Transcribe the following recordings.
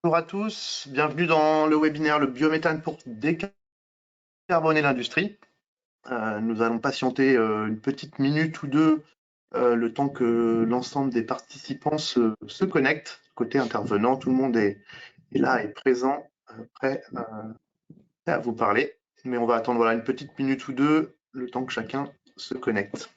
Bonjour à tous, bienvenue dans le webinaire Le biométhane pour décarboner l'industrie. Nous allons patienter une petite minute ou deux le temps que l'ensemble des participants se connectent. Côté intervenant, tout le monde est là, est présent, prêt à vous parler. Mais on va attendre voilà, une petite minute ou deux, le temps que chacun se connecte.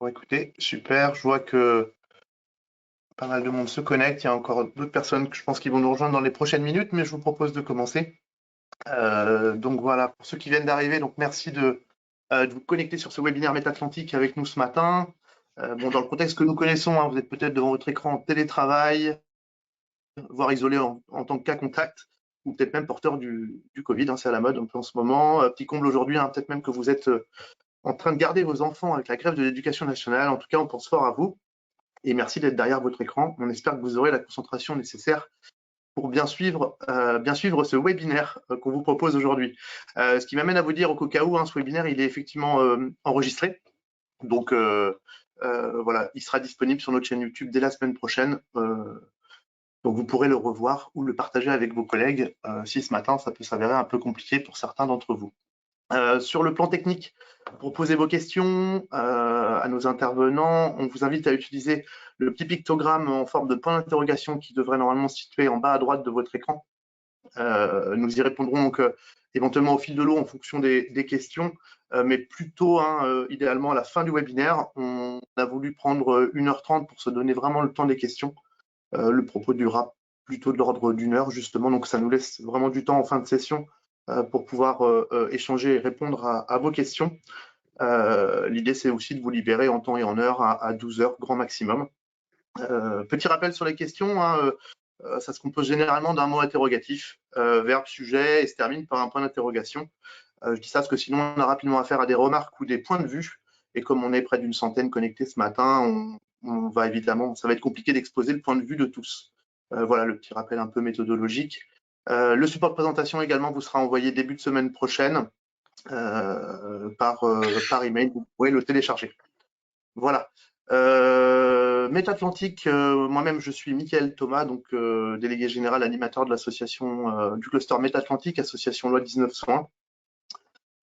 Bon, écoutez, super, je vois que pas mal de monde se connecte. Il y a encore d'autres personnes que je pense qui vont nous rejoindre dans les prochaines minutes, mais je vous propose de commencer. Donc voilà, pour ceux qui viennent d'arriver, donc merci de vous connecter sur ce webinaire Métatlantique avec nous ce matin. Bon, dans le contexte que nous connaissons, hein, vous êtes peut-être devant votre écran en télétravail, voire isolé en tant que cas contact, ou peut-être même porteur du Covid, hein, c'est à la mode un peu en ce moment. Petit comble aujourd'hui, hein, peut-être même que vous êtes en train de garder vos enfants avec la grève de l'éducation nationale. En tout cas, on pense fort à vous et merci d'être derrière votre écran. On espère que vous aurez la concentration nécessaire pour bien suivre ce webinaire qu'on vous propose aujourd'hui. Ce qui m'amène à vous dire qu'au cas où, hein, ce webinaire, il est effectivement enregistré. Donc voilà, il sera disponible sur notre chaîne YouTube dès la semaine prochaine. Donc vous pourrez le revoir ou le partager avec vos collègues si ce matin, ça peut s'avérer un peu compliqué pour certains d'entre vous. Sur le plan technique, pour poser vos questions à nos intervenants, on vous invite à utiliser le petit pictogramme en forme de point d'interrogation qui devrait normalement se situer en bas à droite de votre écran. Nous y répondrons donc éventuellement au fil de l'eau en fonction des questions, mais plutôt idéalement à la fin du webinaire. On a voulu prendre 1h30 pour se donner vraiment le temps des questions. Le propos durera plutôt de l'ordre d'1 heure justement, donc ça nous laisse vraiment du temps en fin de session pour pouvoir échanger et répondre à vos questions. L'idée, c'est aussi de vous libérer en temps et en heure à 12 heures grand maximum. Petit rappel sur les questions, ça se compose généralement d'un mot interrogatif, verbe, sujet, et se termine par un point d'interrogation. Je dis ça parce que sinon, on a rapidement affaire à des remarques ou des points de vue, et comme on est près d'une centaine connectés ce matin, on va évidemment, ça va être compliqué d'exposer le point de vue de tous. Voilà le petit rappel un peu méthodologique. Le support de présentation également vous sera envoyé début de semaine prochaine par email. Vous pourrez le télécharger. Voilà. Métatlantique, moi-même je suis Mickaël Thomas, donc délégué général animateur de l'association du cluster Métatlantique, association loi 1901.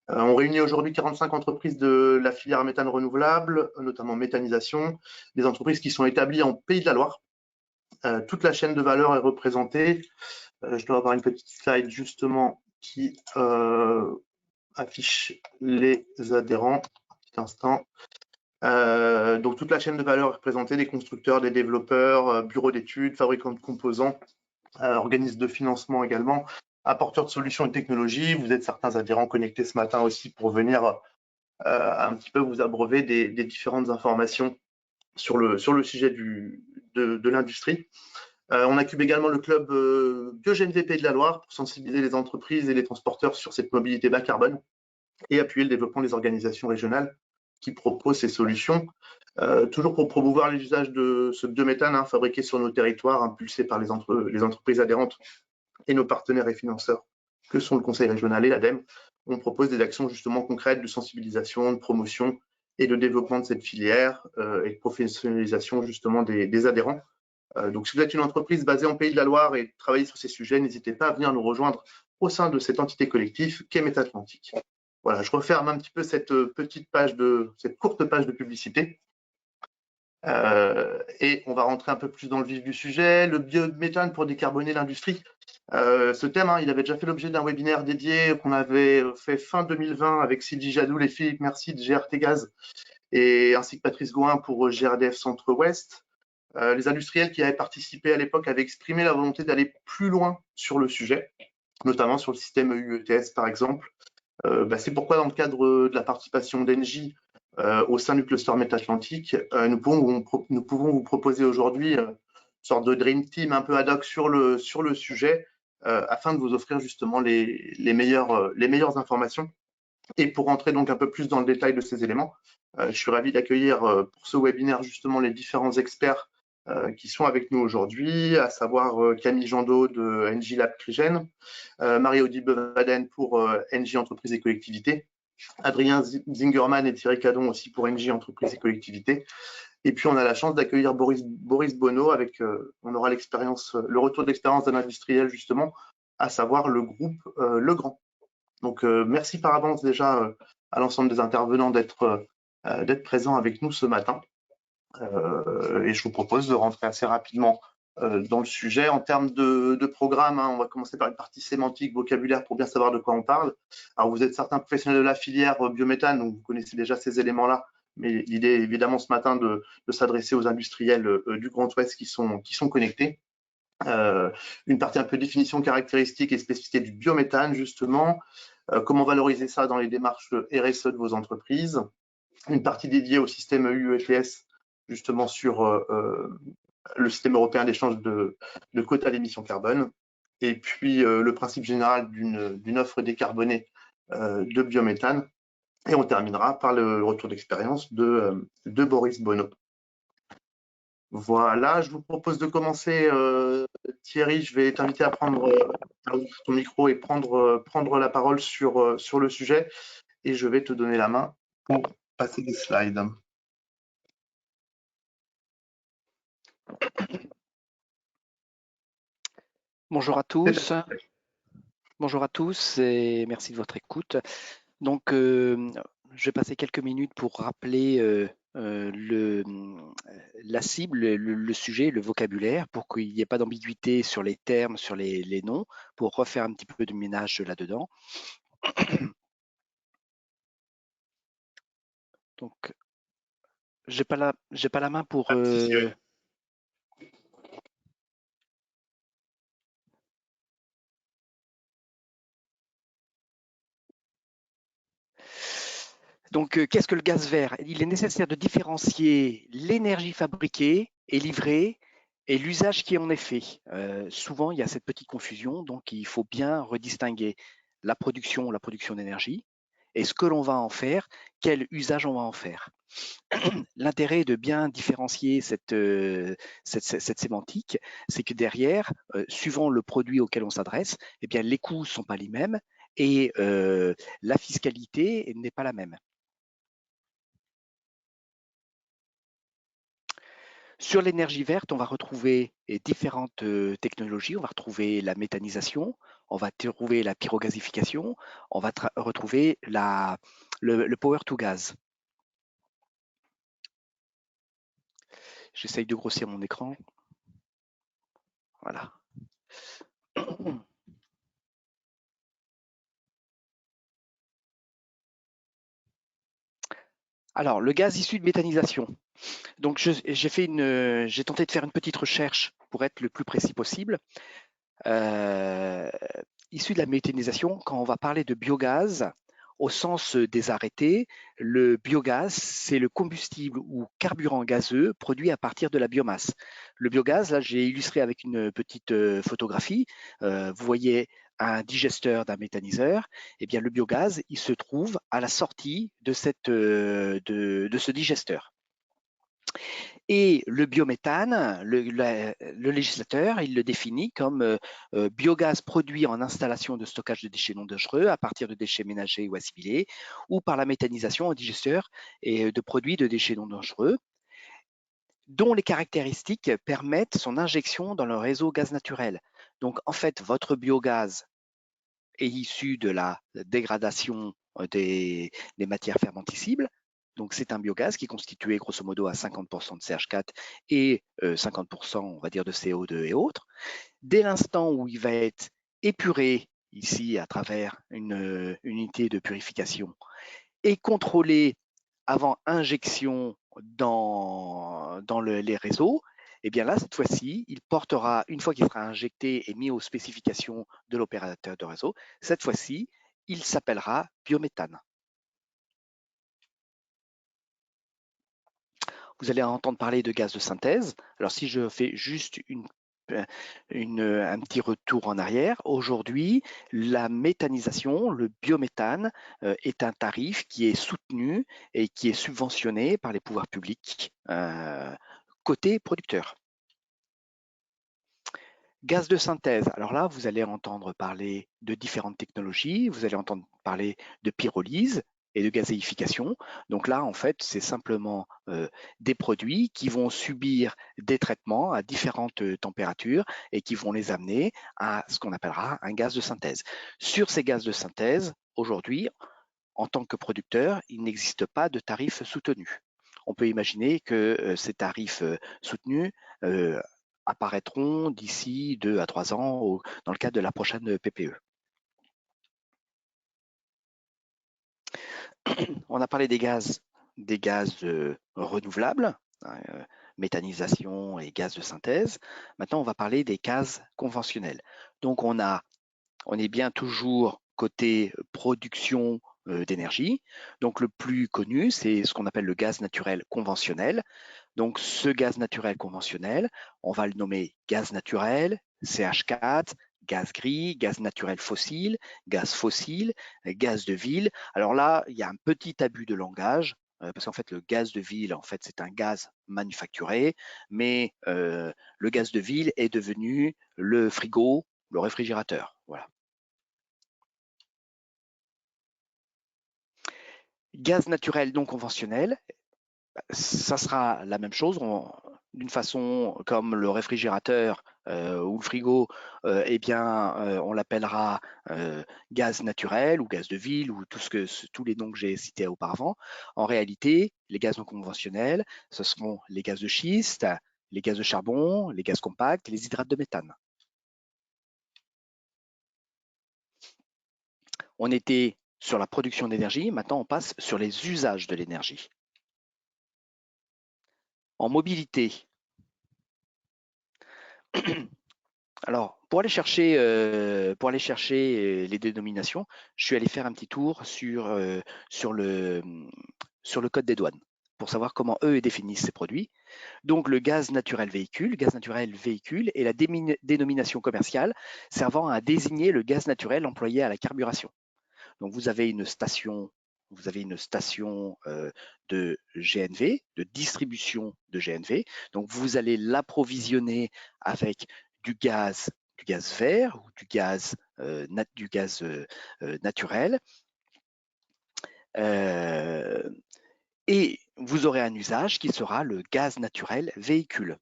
On réunit aujourd'hui 45 entreprises de la filière méthane renouvelable, notamment méthanisation, des entreprises qui sont établies en Pays de la Loire. Toute la chaîne de valeur est représentée. Je dois avoir une petite slide justement qui affiche les adhérents. Un petit instant. Donc toute la chaîne de valeur est représentée, des constructeurs, des développeurs, bureaux d'études, fabricants de composants, organismes de financement également, apporteurs de solutions et technologies. Vous êtes certains adhérents connectés ce matin aussi pour venir un petit peu vous abreuver des différentes informations sur le sujet de l'industrie. On incube également le club BioGNVP de la Loire pour sensibiliser les entreprises et les transporteurs sur cette mobilité bas carbone. et appuyer le développement des organisations régionales qui proposent ces solutions, toujours pour promouvoir l'usage de ce biométhane fabriqué sur nos territoires, impulsé par les entreprises adhérentes et nos partenaires et financeurs, que sont le Conseil régional et l'ADEME. On propose des actions justement concrètes de sensibilisation, de promotion et de développement de cette filière et de professionnalisation justement des adhérents. Donc, si vous êtes une entreprise basée en Pays de la Loire et travaillez sur ces sujets, n'hésitez pas à venir nous rejoindre au sein de cette entité collective qu'est Métatlantique. Voilà, je referme un petit peu cette courte page de publicité. Et on va rentrer un peu plus dans le vif du sujet. Le biométhane pour décarboner l'industrie. Ce thème, il avait déjà fait l'objet d'un webinaire dédié qu'on avait fait fin 2020 avec Sylvie Jadoul et Philippe Merci de GRT Gaz, et ainsi que Patrice Gouin pour GRDF Centre-Ouest. Les industriels qui avaient participé à l'époque avaient exprimé la volonté d'aller plus loin sur le sujet, notamment sur le système EU-ETS par exemple. C'est pourquoi dans le cadre de la participation d'Engie au sein du cluster Métatlantique, nous pouvons vous proposer aujourd'hui une sorte de dream team un peu ad hoc sur le sujet afin de vous offrir justement les meilleures informations. Et pour rentrer donc un peu plus dans le détail de ces éléments, je suis ravi d'accueillir pour ce webinaire justement les différents experts qui sont avec nous aujourd'hui, à savoir Camille Jandot de Engie Lab Crigène, Marie-Odile Bevaden pour Engie Entreprises et Collectivités, Adrien Zingerman et Thierry Cadon aussi pour Engie Entreprises et Collectivités. Et puis on a la chance d'accueillir Boris Bonneau avec, on aura le retour d'expérience d'un industriel justement, à savoir le groupe Legrand. Donc merci par avance déjà à l'ensemble des intervenants d'être présents avec nous ce matin. Et je vous propose de rentrer assez rapidement dans le sujet. En termes de programme, on va commencer par une partie sémantique, vocabulaire pour bien savoir de quoi on parle. Alors vous êtes certains professionnels de la filière biométhane, donc vous connaissez déjà ces éléments-là, mais l'idée est évidemment ce matin de s'adresser aux industriels du Grand Ouest qui sont connectés. Une partie un peu définition, caractéristiques et spécificités du biométhane justement, comment valoriser ça dans les démarches RSE de vos entreprises, une partie dédiée au système EU-ETS justement sur le système européen d'échange de quotas d'émissions carbone, et puis le principe général d'une offre décarbonée de biométhane, et on terminera par le retour d'expérience de Boris Bonneau. Voilà, je vous propose de commencer. Thierry, je vais t'inviter à prendre ton micro et prendre la parole sur le sujet, et je vais te donner la main pour passer des slides. Bonjour à tous. Bonjour à tous et merci de votre écoute. Donc, je vais passer quelques minutes pour rappeler la cible, le sujet, le vocabulaire, pour qu'il n'y ait pas d'ambiguïté sur les termes, sur les noms, pour refaire un petit peu de ménage là-dedans. Donc, j'ai pas la main pour. Donc, qu'est-ce que le gaz vert? Il est nécessaire de différencier l'énergie fabriquée et livrée et l'usage qui en est fait. Souvent, il y a cette petite confusion, donc il faut bien redistinguer la production d'énergie et ce que l'on va en faire, quel usage on va en faire. L'intérêt de bien différencier cette sémantique, c'est que derrière, suivant le produit auquel on s'adresse, eh bien, les coûts ne sont pas les mêmes et la fiscalité n'est pas la même. Sur l'énergie verte, on va retrouver différentes technologies. On va retrouver la méthanisation, on va retrouver la pyrogasification, on va retrouver le power to gas. J'essaye de grossir mon écran. Voilà. Alors, le gaz issu de méthanisation. Donc, j'ai tenté de faire une petite recherche pour être le plus précis possible. Issu de la méthanisation, quand on va parler de biogaz, au sens des arrêtés, le biogaz, c'est le combustible ou carburant gazeux produit à partir de la biomasse. Le biogaz, là, j'ai illustré avec une petite photographie. Vous voyez un digesteur d'un méthaniseur, eh bien le biogaz, il se trouve à la sortie de ce digesteur. Et le biométhane, le législateur, il le définit comme biogaz produit en installation de stockage de déchets non dangereux à partir de déchets ménagers ou assimilés, ou par la méthanisation en digesteur et de produits de déchets non dangereux, dont les caractéristiques permettent son injection dans le réseau gaz naturel. Donc en fait, votre biogaz est issu de la dégradation des matières fermentescibles. Donc c'est un biogaz qui est constitué grosso modo à 50% de CH4 et 50% on va dire de CO2 et autres. Dès l'instant où il va être épuré ici à travers une unité de purification et contrôlé avant injection dans les réseaux, et bien là, cette fois-ci, il portera, une fois qu'il sera injecté et mis aux spécifications de l'opérateur de réseau, cette fois-ci, il s'appellera biométhane. Vous allez entendre parler de gaz de synthèse. Alors si je fais juste un petit retour en arrière, aujourd'hui, la méthanisation, le biométhane, est un tarif qui est soutenu et qui est subventionné par les pouvoirs publics côté producteur. Gaz de synthèse, alors là, vous allez entendre parler de différentes technologies, vous allez entendre parler de pyrolyse et de gazéification. Donc là, en fait, c'est simplement des produits qui vont subir des traitements à différentes températures et qui vont les amener à ce qu'on appellera un gaz de synthèse. Sur ces gaz de synthèse, aujourd'hui, en tant que producteur, il n'existe pas de tarif soutenu. On peut imaginer que ces tarifs soutenus apparaîtront d'ici 2 à 3 ans dans le cadre de la prochaine PPE. On a parlé des gaz renouvelables, méthanisation et gaz de synthèse. Maintenant, on va parler des gaz conventionnels. Donc, on est bien toujours côté production d'énergie. Donc, le plus connu, c'est ce qu'on appelle le gaz naturel conventionnel. Donc, ce gaz naturel conventionnel, on va le nommer gaz naturel, CH4, gaz gris, gaz naturel fossile, gaz fossile, gaz de ville. Alors là, il y a un petit abus de langage, parce qu'en fait, le gaz de ville, en fait, c'est un gaz manufacturé, mais le gaz de ville est devenu le frigo, le réfrigérateur. Voilà. Gaz naturel non conventionnel, ça sera la même chose, d'une façon comme le réfrigérateur ou le frigo, eh bien, on l'appellera gaz naturel ou gaz de ville ou tous les noms que j'ai cités auparavant. En réalité, les gaz non conventionnels, ce seront les gaz de schiste, les gaz de charbon, les gaz compacts et les hydrates de méthane. On était sur la production d'énergie, maintenant on passe sur les usages de l'énergie. En mobilité, alors, pour aller chercher les dénominations, je suis allé faire un petit tour sur le code des douanes pour savoir comment eux définissent ces produits. Donc, le gaz naturel véhicule est la dénomination commerciale servant à désigner le gaz naturel employé à la carburation. Donc, vous avez une station de GNV, de distribution de GNV. Donc, vous allez l'approvisionner avec du gaz vert ou du gaz naturel. Et vous aurez un usage qui sera le gaz naturel véhicule.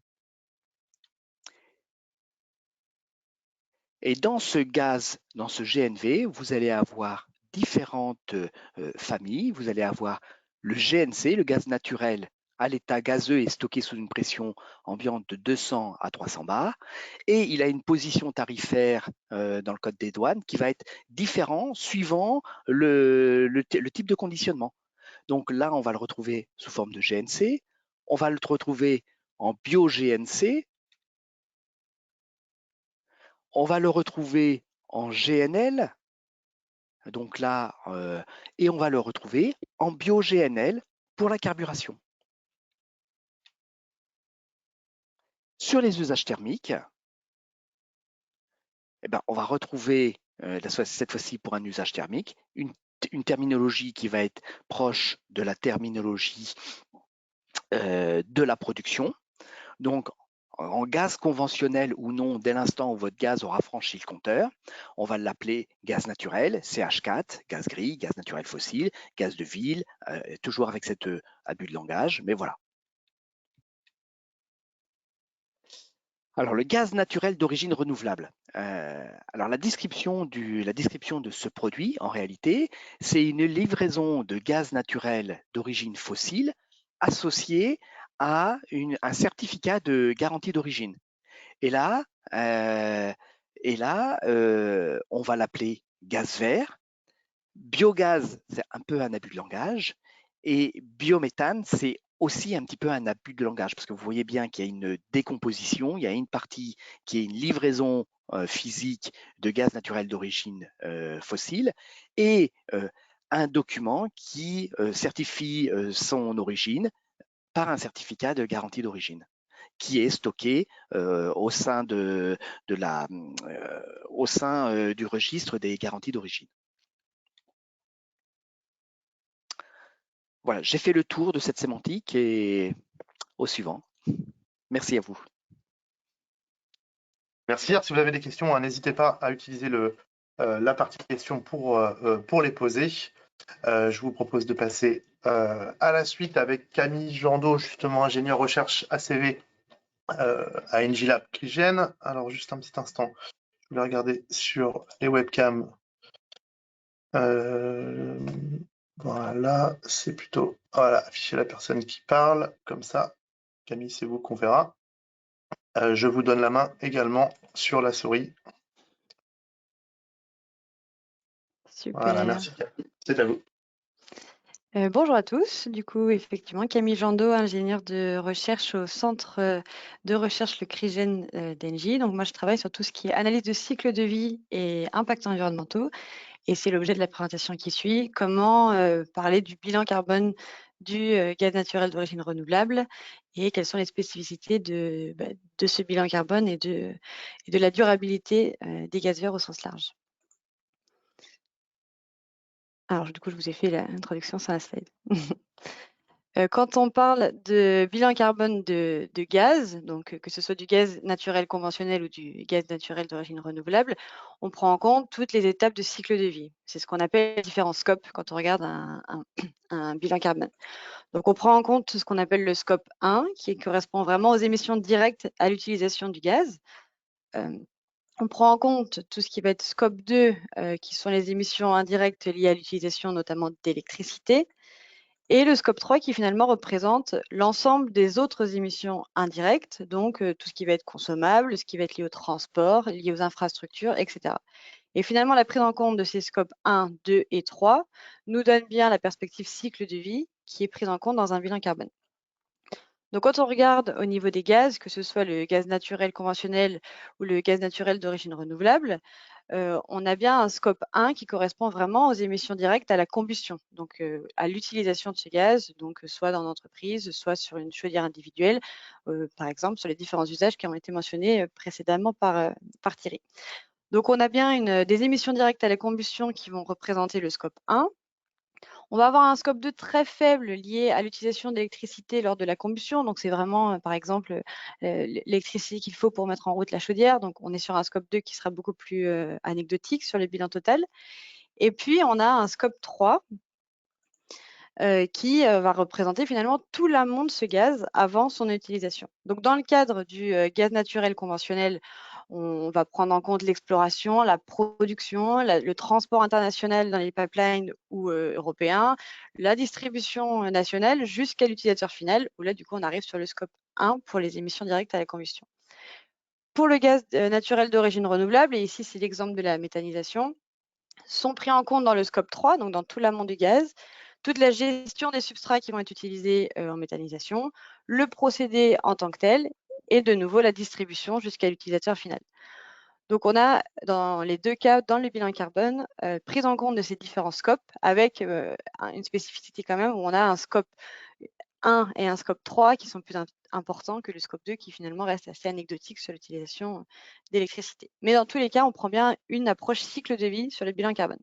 Et dans ce GNV, vous allez avoir différentes familles. Vous allez avoir le GNC, le gaz naturel à l'état gazeux et stocké sous une pression ambiante de 200 à 300 bars. Et il a une position tarifaire dans le code des douanes qui va être différent suivant le type de conditionnement. Donc là, on va le retrouver sous forme de GNC. On va le retrouver en bio-GNC. On va le retrouver en GNL, donc là, et on va le retrouver en bio-GNL pour la carburation. Sur les usages thermiques, eh ben, on va retrouver cette fois-ci pour un usage thermique, une terminologie qui va être proche de la terminologie de la production. Donc, en gaz conventionnel ou non, dès l'instant où votre gaz aura franchi le compteur, on va l'appeler gaz naturel, CH4, gaz gris, gaz naturel fossile, gaz de ville, toujours avec cet abus de langage, mais voilà. Alors, le gaz naturel d'origine renouvelable. Alors, la description de ce produit, en réalité, c'est une livraison de gaz naturel d'origine fossile associée à un certificat de garantie d'origine. Et là, on va l'appeler gaz vert. Biogaz, c'est un peu un abus de langage. Et biométhane, c'est aussi un petit peu un abus de langage, parce que vous voyez bien qu'il y a une décomposition, il y a une partie qui est une livraison physique de gaz naturel d'origine fossile, et un document qui certifie son origine par un certificat de garantie d'origine, qui est stocké au sein du registre des garanties d'origine. Voilà, j'ai fait le tour de cette sémantique et au suivant. Merci à vous. Merci. Alors, si vous avez des questions, n'hésitez pas à utiliser la partie questions pour les poser. Je vous propose de passer à la suite avec Camille Jandot, justement ingénieur recherche ACV à Engilab Cligène. Alors, juste un petit instant, je vais regarder sur les webcams. Voilà, c'est plutôt afficher la personne qui parle, comme ça. Camille, c'est vous qu'on verra. Je vous donne la main également sur la souris. Super. Voilà, merci. C'est à vous. Bonjour à tous. Du coup, effectivement, Camille Jandot, ingénieure de recherche au centre de recherche Le Crigène d'Engie. Donc, moi, je travaille sur tout ce qui est analyse de cycle de vie et impacts environnementaux. Et c'est l'objet de la présentation qui suit. Comment parler du bilan carbone du gaz naturel d'origine renouvelable et quelles sont les spécificités de ce bilan carbone et de la durabilité des gaz verts au sens large. Alors, du coup, je vous ai fait l'introduction sur la slide. Quand on parle de bilan carbone de gaz, donc que ce soit du gaz naturel conventionnel ou du gaz naturel d'origine renouvelable, on prend en compte toutes les étapes de cycle de vie. C'est ce qu'on appelle les différents scopes quand on regarde un bilan carbone. Donc, on prend en compte ce qu'on appelle le scope 1, qui correspond vraiment aux émissions directes à l'utilisation du gaz. On prend en compte tout ce qui va être scope 2, qui sont les émissions indirectes liées à l'utilisation notamment d'électricité. Et le scope 3 qui finalement représente l'ensemble des autres émissions indirectes, donc tout ce qui va être consommable, ce qui va être lié au transport, lié aux infrastructures, etc. Et finalement, la prise en compte de ces scopes 1, 2 et 3 nous donne bien la perspective cycle de vie qui est prise en compte dans un bilan carbone. Donc, quand on regarde au niveau des gaz, que ce soit le gaz naturel conventionnel ou le gaz naturel d'origine renouvelable, on a bien un scope 1 qui correspond vraiment aux émissions directes à la combustion, donc à l'utilisation de ce gaz, donc soit dans l'entreprise, soit sur une chaudière individuelle, par exemple sur les différents usages qui ont été mentionnés précédemment par Thierry. Donc, on a bien des émissions directes à la combustion qui vont représenter le scope 1. On va avoir un scope 2 très faible lié à l'utilisation d'électricité lors de la combustion. Donc, c'est vraiment, par exemple, l'électricité qu'il faut pour mettre en route la chaudière. Donc, on est sur un scope 2 qui sera beaucoup plus anecdotique sur le bilan total. Et puis, on a un scope 3 qui va représenter finalement tout l'amont de ce gaz avant son utilisation. Donc, dans le cadre du gaz naturel conventionnel, on va prendre en compte l'exploration, la production, le transport international dans les pipelines ou européens, la distribution nationale jusqu'à l'utilisateur final, où là, du coup, on arrive sur le scope 1 pour les émissions directes à la combustion. Pour le gaz naturel d'origine renouvelable, et ici, c'est l'exemple de la méthanisation, sont pris en compte dans le scope 3, donc dans tout l'amont du gaz, toute la gestion des substrats qui vont être utilisés en méthanisation, le procédé en tant que tel, et de nouveau la distribution jusqu'à l'utilisateur final. Donc, on a dans les deux cas, dans le bilan carbone, prise en compte de ces différents scopes avec une spécificité quand même où on a un scope 1 et un scope 3 qui sont plus important que le scope 2 qui finalement reste assez anecdotique sur l'utilisation d'électricité. Mais dans tous les cas, on prend bien une approche cycle de vie sur le bilan carbone.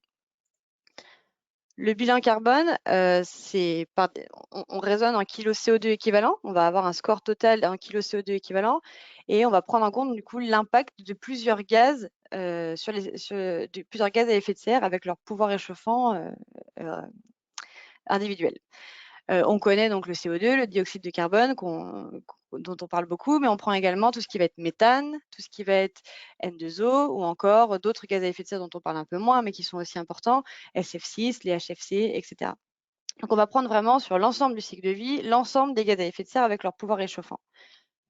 Le bilan carbone, on raisonne en kilos CO2 équivalent. On va avoir un score total en kilos CO2 équivalent et on va prendre en compte du coup l'impact de plusieurs gaz plusieurs gaz à effet de serre avec leur pouvoir réchauffant individuel. On connaît donc le CO2, le dioxyde de carbone dont on parle beaucoup, mais on prend également tout ce qui va être méthane, tout ce qui va être N2O ou encore d'autres gaz à effet de serre dont on parle un peu moins, mais qui sont aussi importants, SF6, les HFC, etc. Donc on va prendre vraiment sur l'ensemble du cycle de vie, l'ensemble des gaz à effet de serre avec leur pouvoir réchauffant.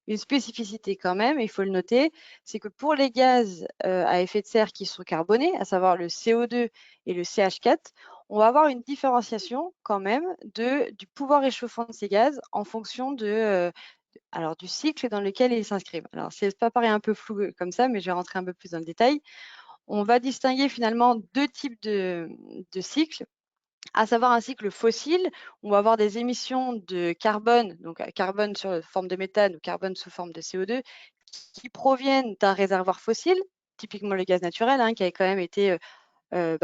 Une spécificité quand même, il faut le noter, c'est que pour les gaz à effet de serre qui sont carbonés, à savoir le CO2 et le CH4, on va avoir une différenciation quand même du pouvoir réchauffant de ces gaz en fonction du cycle dans lequel ils s'inscrivent. Alors, ça paraît un peu flou comme ça, mais je vais rentrer un peu plus dans le détail. On va distinguer finalement deux types de cycles, à savoir un cycle fossile, où on va avoir des émissions de carbone, donc carbone sous forme de méthane ou carbone sous forme de CO2, qui proviennent d'un réservoir fossile, typiquement le gaz naturel, qui a quand même été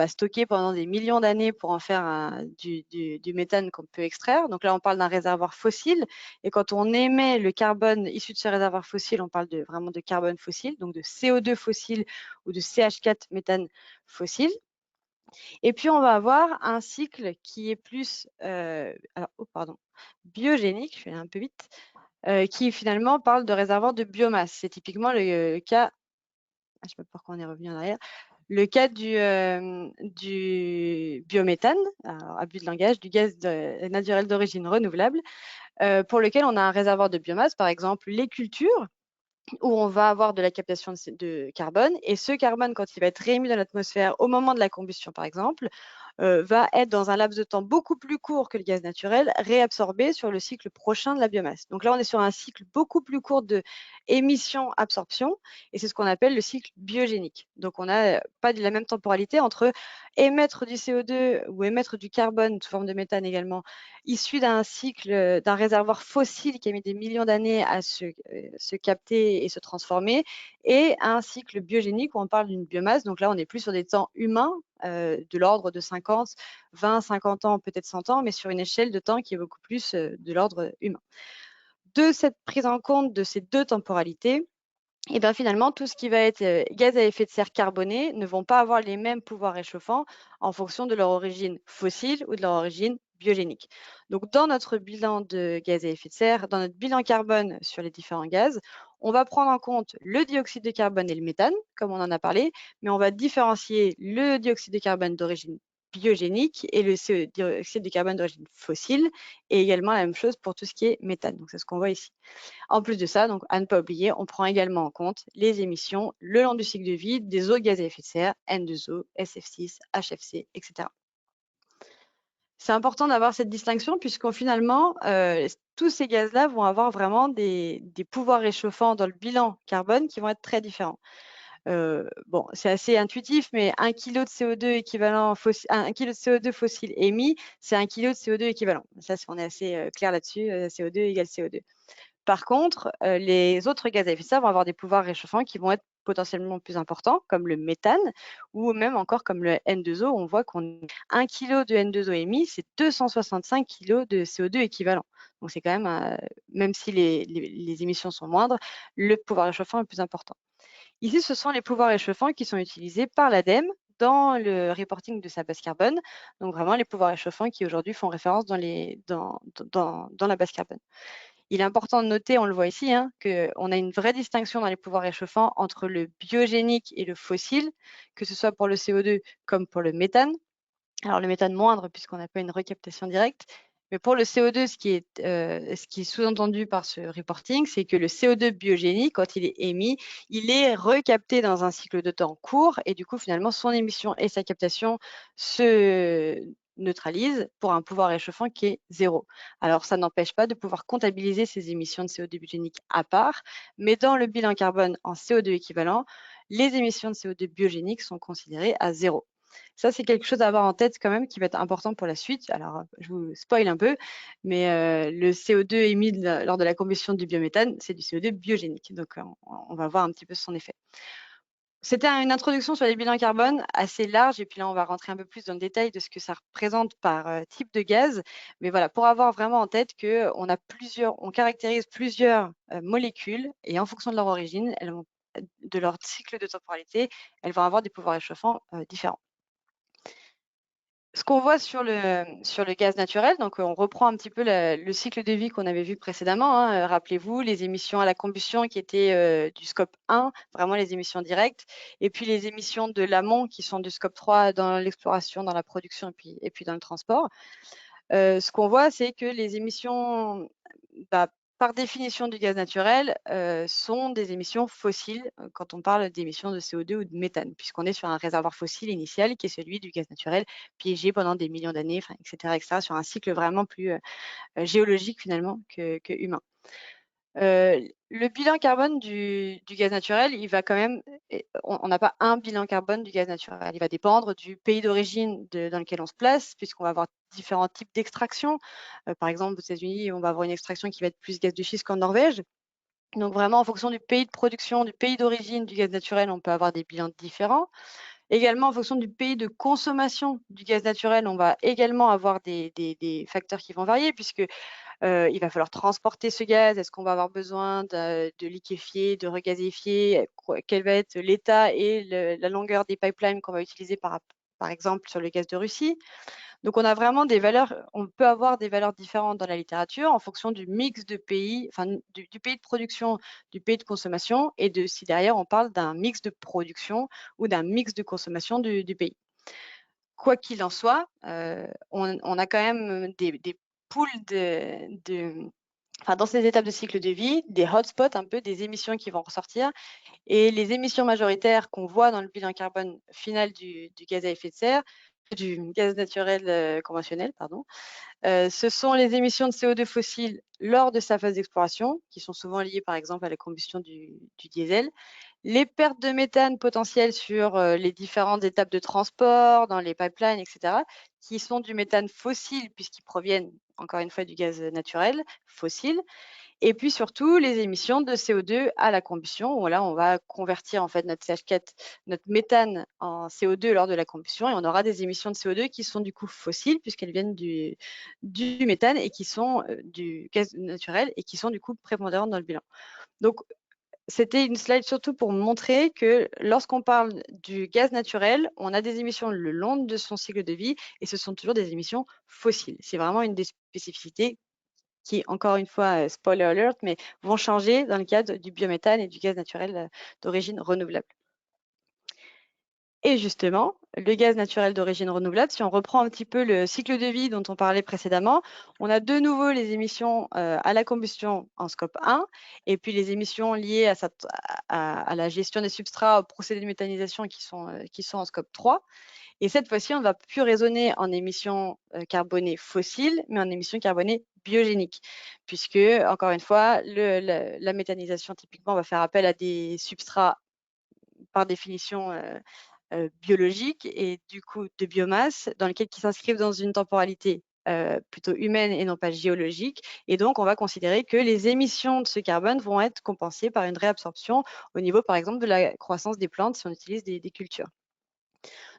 stocké pendant des millions d'années pour en faire du méthane qu'on peut extraire. Donc là, on parle d'un réservoir fossile. Et quand on émet le carbone issu de ce réservoir fossile, on parle vraiment de carbone fossile, donc de CO2 fossile ou de CH4 méthane fossile. Et puis, on va avoir un cycle qui est plus biogénique, je vais aller un peu vite, qui finalement parle de réservoir de biomasse. C'est typiquement le cas, je ne sais pas pourquoi on est revenu en arrière, le cas du biométhane, alors, abus de langage, du gaz naturel d'origine renouvelable, pour lequel on a un réservoir de biomasse, par exemple les cultures, où on va avoir de la captation de carbone. Et ce carbone, quand il va être réémis dans l'atmosphère au moment de la combustion, par exemple, va être dans un laps de temps beaucoup plus court que le gaz naturel, réabsorbé sur le cycle prochain de la biomasse. Donc là, on est sur un cycle beaucoup plus court de émission-absorption, et c'est ce qu'on appelle le cycle biogénique. Donc on n'a pas de la même temporalité entre émettre du CO2 ou émettre du carbone sous forme de méthane également, issu d'un cycle, d'un réservoir fossile qui a mis des millions d'années à se capter et se transformer, et un cycle biogénique où on parle d'une biomasse. Donc là, on n'est plus sur des temps humains, de l'ordre de 50, 20, 50 ans, peut-être 100 ans, mais sur une échelle de temps qui est beaucoup plus de l'ordre humain. De cette prise en compte de ces deux temporalités, et bien finalement, tout ce qui va être gaz à effet de serre carboné ne vont pas avoir les mêmes pouvoirs réchauffants en fonction de leur origine fossile ou de leur origine biogénique. Donc, dans notre bilan de gaz à effet de serre, dans notre bilan carbone sur les différents gaz, on va prendre en compte le dioxyde de carbone et le méthane, comme on en a parlé, mais on va différencier le dioxyde de carbone d'origine biogénique et le dioxyde de carbone d'origine fossile, et également la même chose pour tout ce qui est méthane. Donc, c'est ce qu'on voit ici. En plus de ça, donc à ne pas oublier, on prend également en compte les émissions le long du cycle de vie des autres gaz à effet de serre, N2O, SF6, HFC, etc. C'est important d'avoir cette distinction puisqu'on finalement, tous ces gaz-là vont avoir vraiment des pouvoirs réchauffants dans le bilan carbone qui vont être très différents. Bon, c'est assez intuitif, mais 1 kg de CO2 équivalent 1 kg de CO2 fossile émis, c'est 1 kg de CO2 équivalent. Ça, on est assez clair là-dessus, CO2 égale CO2. Par contre, les autres gaz à effet de serre vont avoir des pouvoirs réchauffants qui vont être potentiellement plus importants, comme le méthane, ou même encore comme le N2O. On voit qu'on 1 kg de N2O émis, c'est 265 kg de CO2 équivalent. Donc c'est quand même si les émissions sont moindres, le pouvoir réchauffant est plus important. Ici, ce sont les pouvoirs réchauffants qui sont utilisés par l'ADEME dans le reporting de sa base carbone. Donc vraiment les pouvoirs réchauffants qui aujourd'hui font référence dans la base carbone. Il est important de noter, on le voit ici, qu'on a une vraie distinction dans les pouvoirs réchauffants entre le biogénique et le fossile, que ce soit pour le CO2 comme pour le méthane. Alors le méthane moindre puisqu'on n'a pas une recaptation directe, mais pour le CO2, ce qui est sous-entendu par ce reporting, c'est que le CO2 biogénique, quand il est émis, il est recapté dans un cycle de temps court et du coup, finalement, son émission et sa captation se neutralisent pour un pouvoir réchauffant qui est 0. Alors, ça n'empêche pas de pouvoir comptabiliser ces émissions de CO2 biogénique à part, mais dans le bilan carbone en CO2 équivalent, les émissions de CO2 biogénique sont considérées à 0. Ça, c'est quelque chose à avoir en tête quand même qui va être important pour la suite. Alors, je vous spoil un peu, mais le CO2 émis lors de la combustion du biométhane, c'est du CO2 biogénique. Donc, on va voir un petit peu son effet. C'était une introduction sur les bilans carbone assez large, et puis là, on va rentrer un peu plus dans le détail de ce que ça représente par type de gaz. Mais voilà, pour avoir vraiment en tête on caractérise plusieurs molécules, et en fonction de leur origine, de leur cycle de temporalité, elles vont avoir des pouvoirs réchauffants différents. Ce qu'on voit sur le gaz naturel, donc on reprend un petit peu le cycle de vie qu'on avait vu précédemment, hein. Rappelez-vous, les émissions à la combustion qui étaient du scope 1, vraiment les émissions directes, et puis les émissions de l'amont qui sont du scope 3 dans l'exploration, dans la production et puis dans le transport. Ce qu'on voit, c'est que les émissions, par définition du gaz naturel, sont des émissions fossiles quand on parle d'émissions de CO2 ou de méthane, puisqu'on est sur un réservoir fossile initial qui est celui du gaz naturel, piégé pendant des millions d'années, etc., sur un cycle vraiment plus géologique finalement que humain. Le bilan carbone du gaz naturel, il va quand même, on n'a pas un bilan carbone du gaz naturel. Il va dépendre du pays d'origine dans lequel on se place, puisqu'on va avoir différents types d'extraction. Par exemple, aux États-Unis, on va avoir une extraction qui va être plus gaz de schiste qu'en Norvège. Donc vraiment, en fonction du pays de production, du pays d'origine du gaz naturel, on peut avoir des bilans différents. Également, en fonction du pays de consommation du gaz naturel, on va également avoir des facteurs qui vont varier, puisque il va falloir transporter ce gaz. Est-ce qu'on va avoir besoin de liquéfier, de regazéifier? Quel va être l'état et la longueur des pipelines qu'on va utiliser par exemple sur le gaz de Russie? Donc, on a vraiment on peut avoir des valeurs différentes dans la littérature en fonction du mix de pays, enfin du pays de production, du pays de consommation, et de si derrière on parle d'un mix de production ou d'un mix de consommation du pays. Quoi qu'il en soit, on a quand même des poules dans ces étapes de cycle de vie, des hotspots un peu, des émissions qui vont ressortir. Et les émissions majoritaires qu'on voit dans le bilan carbone final du gaz à effet de serre, du gaz naturel conventionnel, pardon, ce sont les émissions de CO2 fossile lors de sa phase d'exploration, qui sont souvent liées par exemple à la combustion du diesel. Les pertes de méthane potentielles sur les différentes étapes de transport, dans les pipelines, etc., qui sont du méthane fossile, puisqu'ils proviennent, encore une fois, du gaz naturel fossile. Et puis surtout, les émissions de CO2 à la combustion, où là, on va convertir en fait notre CH4, notre méthane en CO2 lors de la combustion, et on aura des émissions de CO2 qui sont du coup fossiles, puisqu'elles viennent du méthane et qui sont du gaz naturel et qui sont du coup prépondérantes dans le bilan. Donc, c'était une slide surtout pour montrer que lorsqu'on parle du gaz naturel, on a des émissions le long de son cycle de vie, et ce sont toujours des émissions fossiles. C'est vraiment une des spécificités qui, encore une fois, spoiler alert, mais vont changer dans le cadre du biométhane et du gaz naturel d'origine renouvelable. Et justement, le gaz naturel d'origine renouvelable, si on reprend un petit peu le cycle de vie dont on parlait précédemment, on a de nouveau les émissions à la combustion en scope 1, et puis les émissions liées à la gestion des substrats, aux procédés de méthanisation qui sont en scope 3. Et cette fois-ci, on ne va plus raisonner en émissions carbonées fossiles, mais en émissions carbonées biogéniques, puisque, encore une fois, la méthanisation, typiquement, va faire appel à des substrats, par définition, biologiques, et du coup de biomasse, qui s'inscrivent dans une temporalité plutôt humaine et non pas géologique. Et donc, on va considérer que les émissions de ce carbone vont être compensées par une réabsorption au niveau, par exemple, de la croissance des plantes si on utilise des cultures.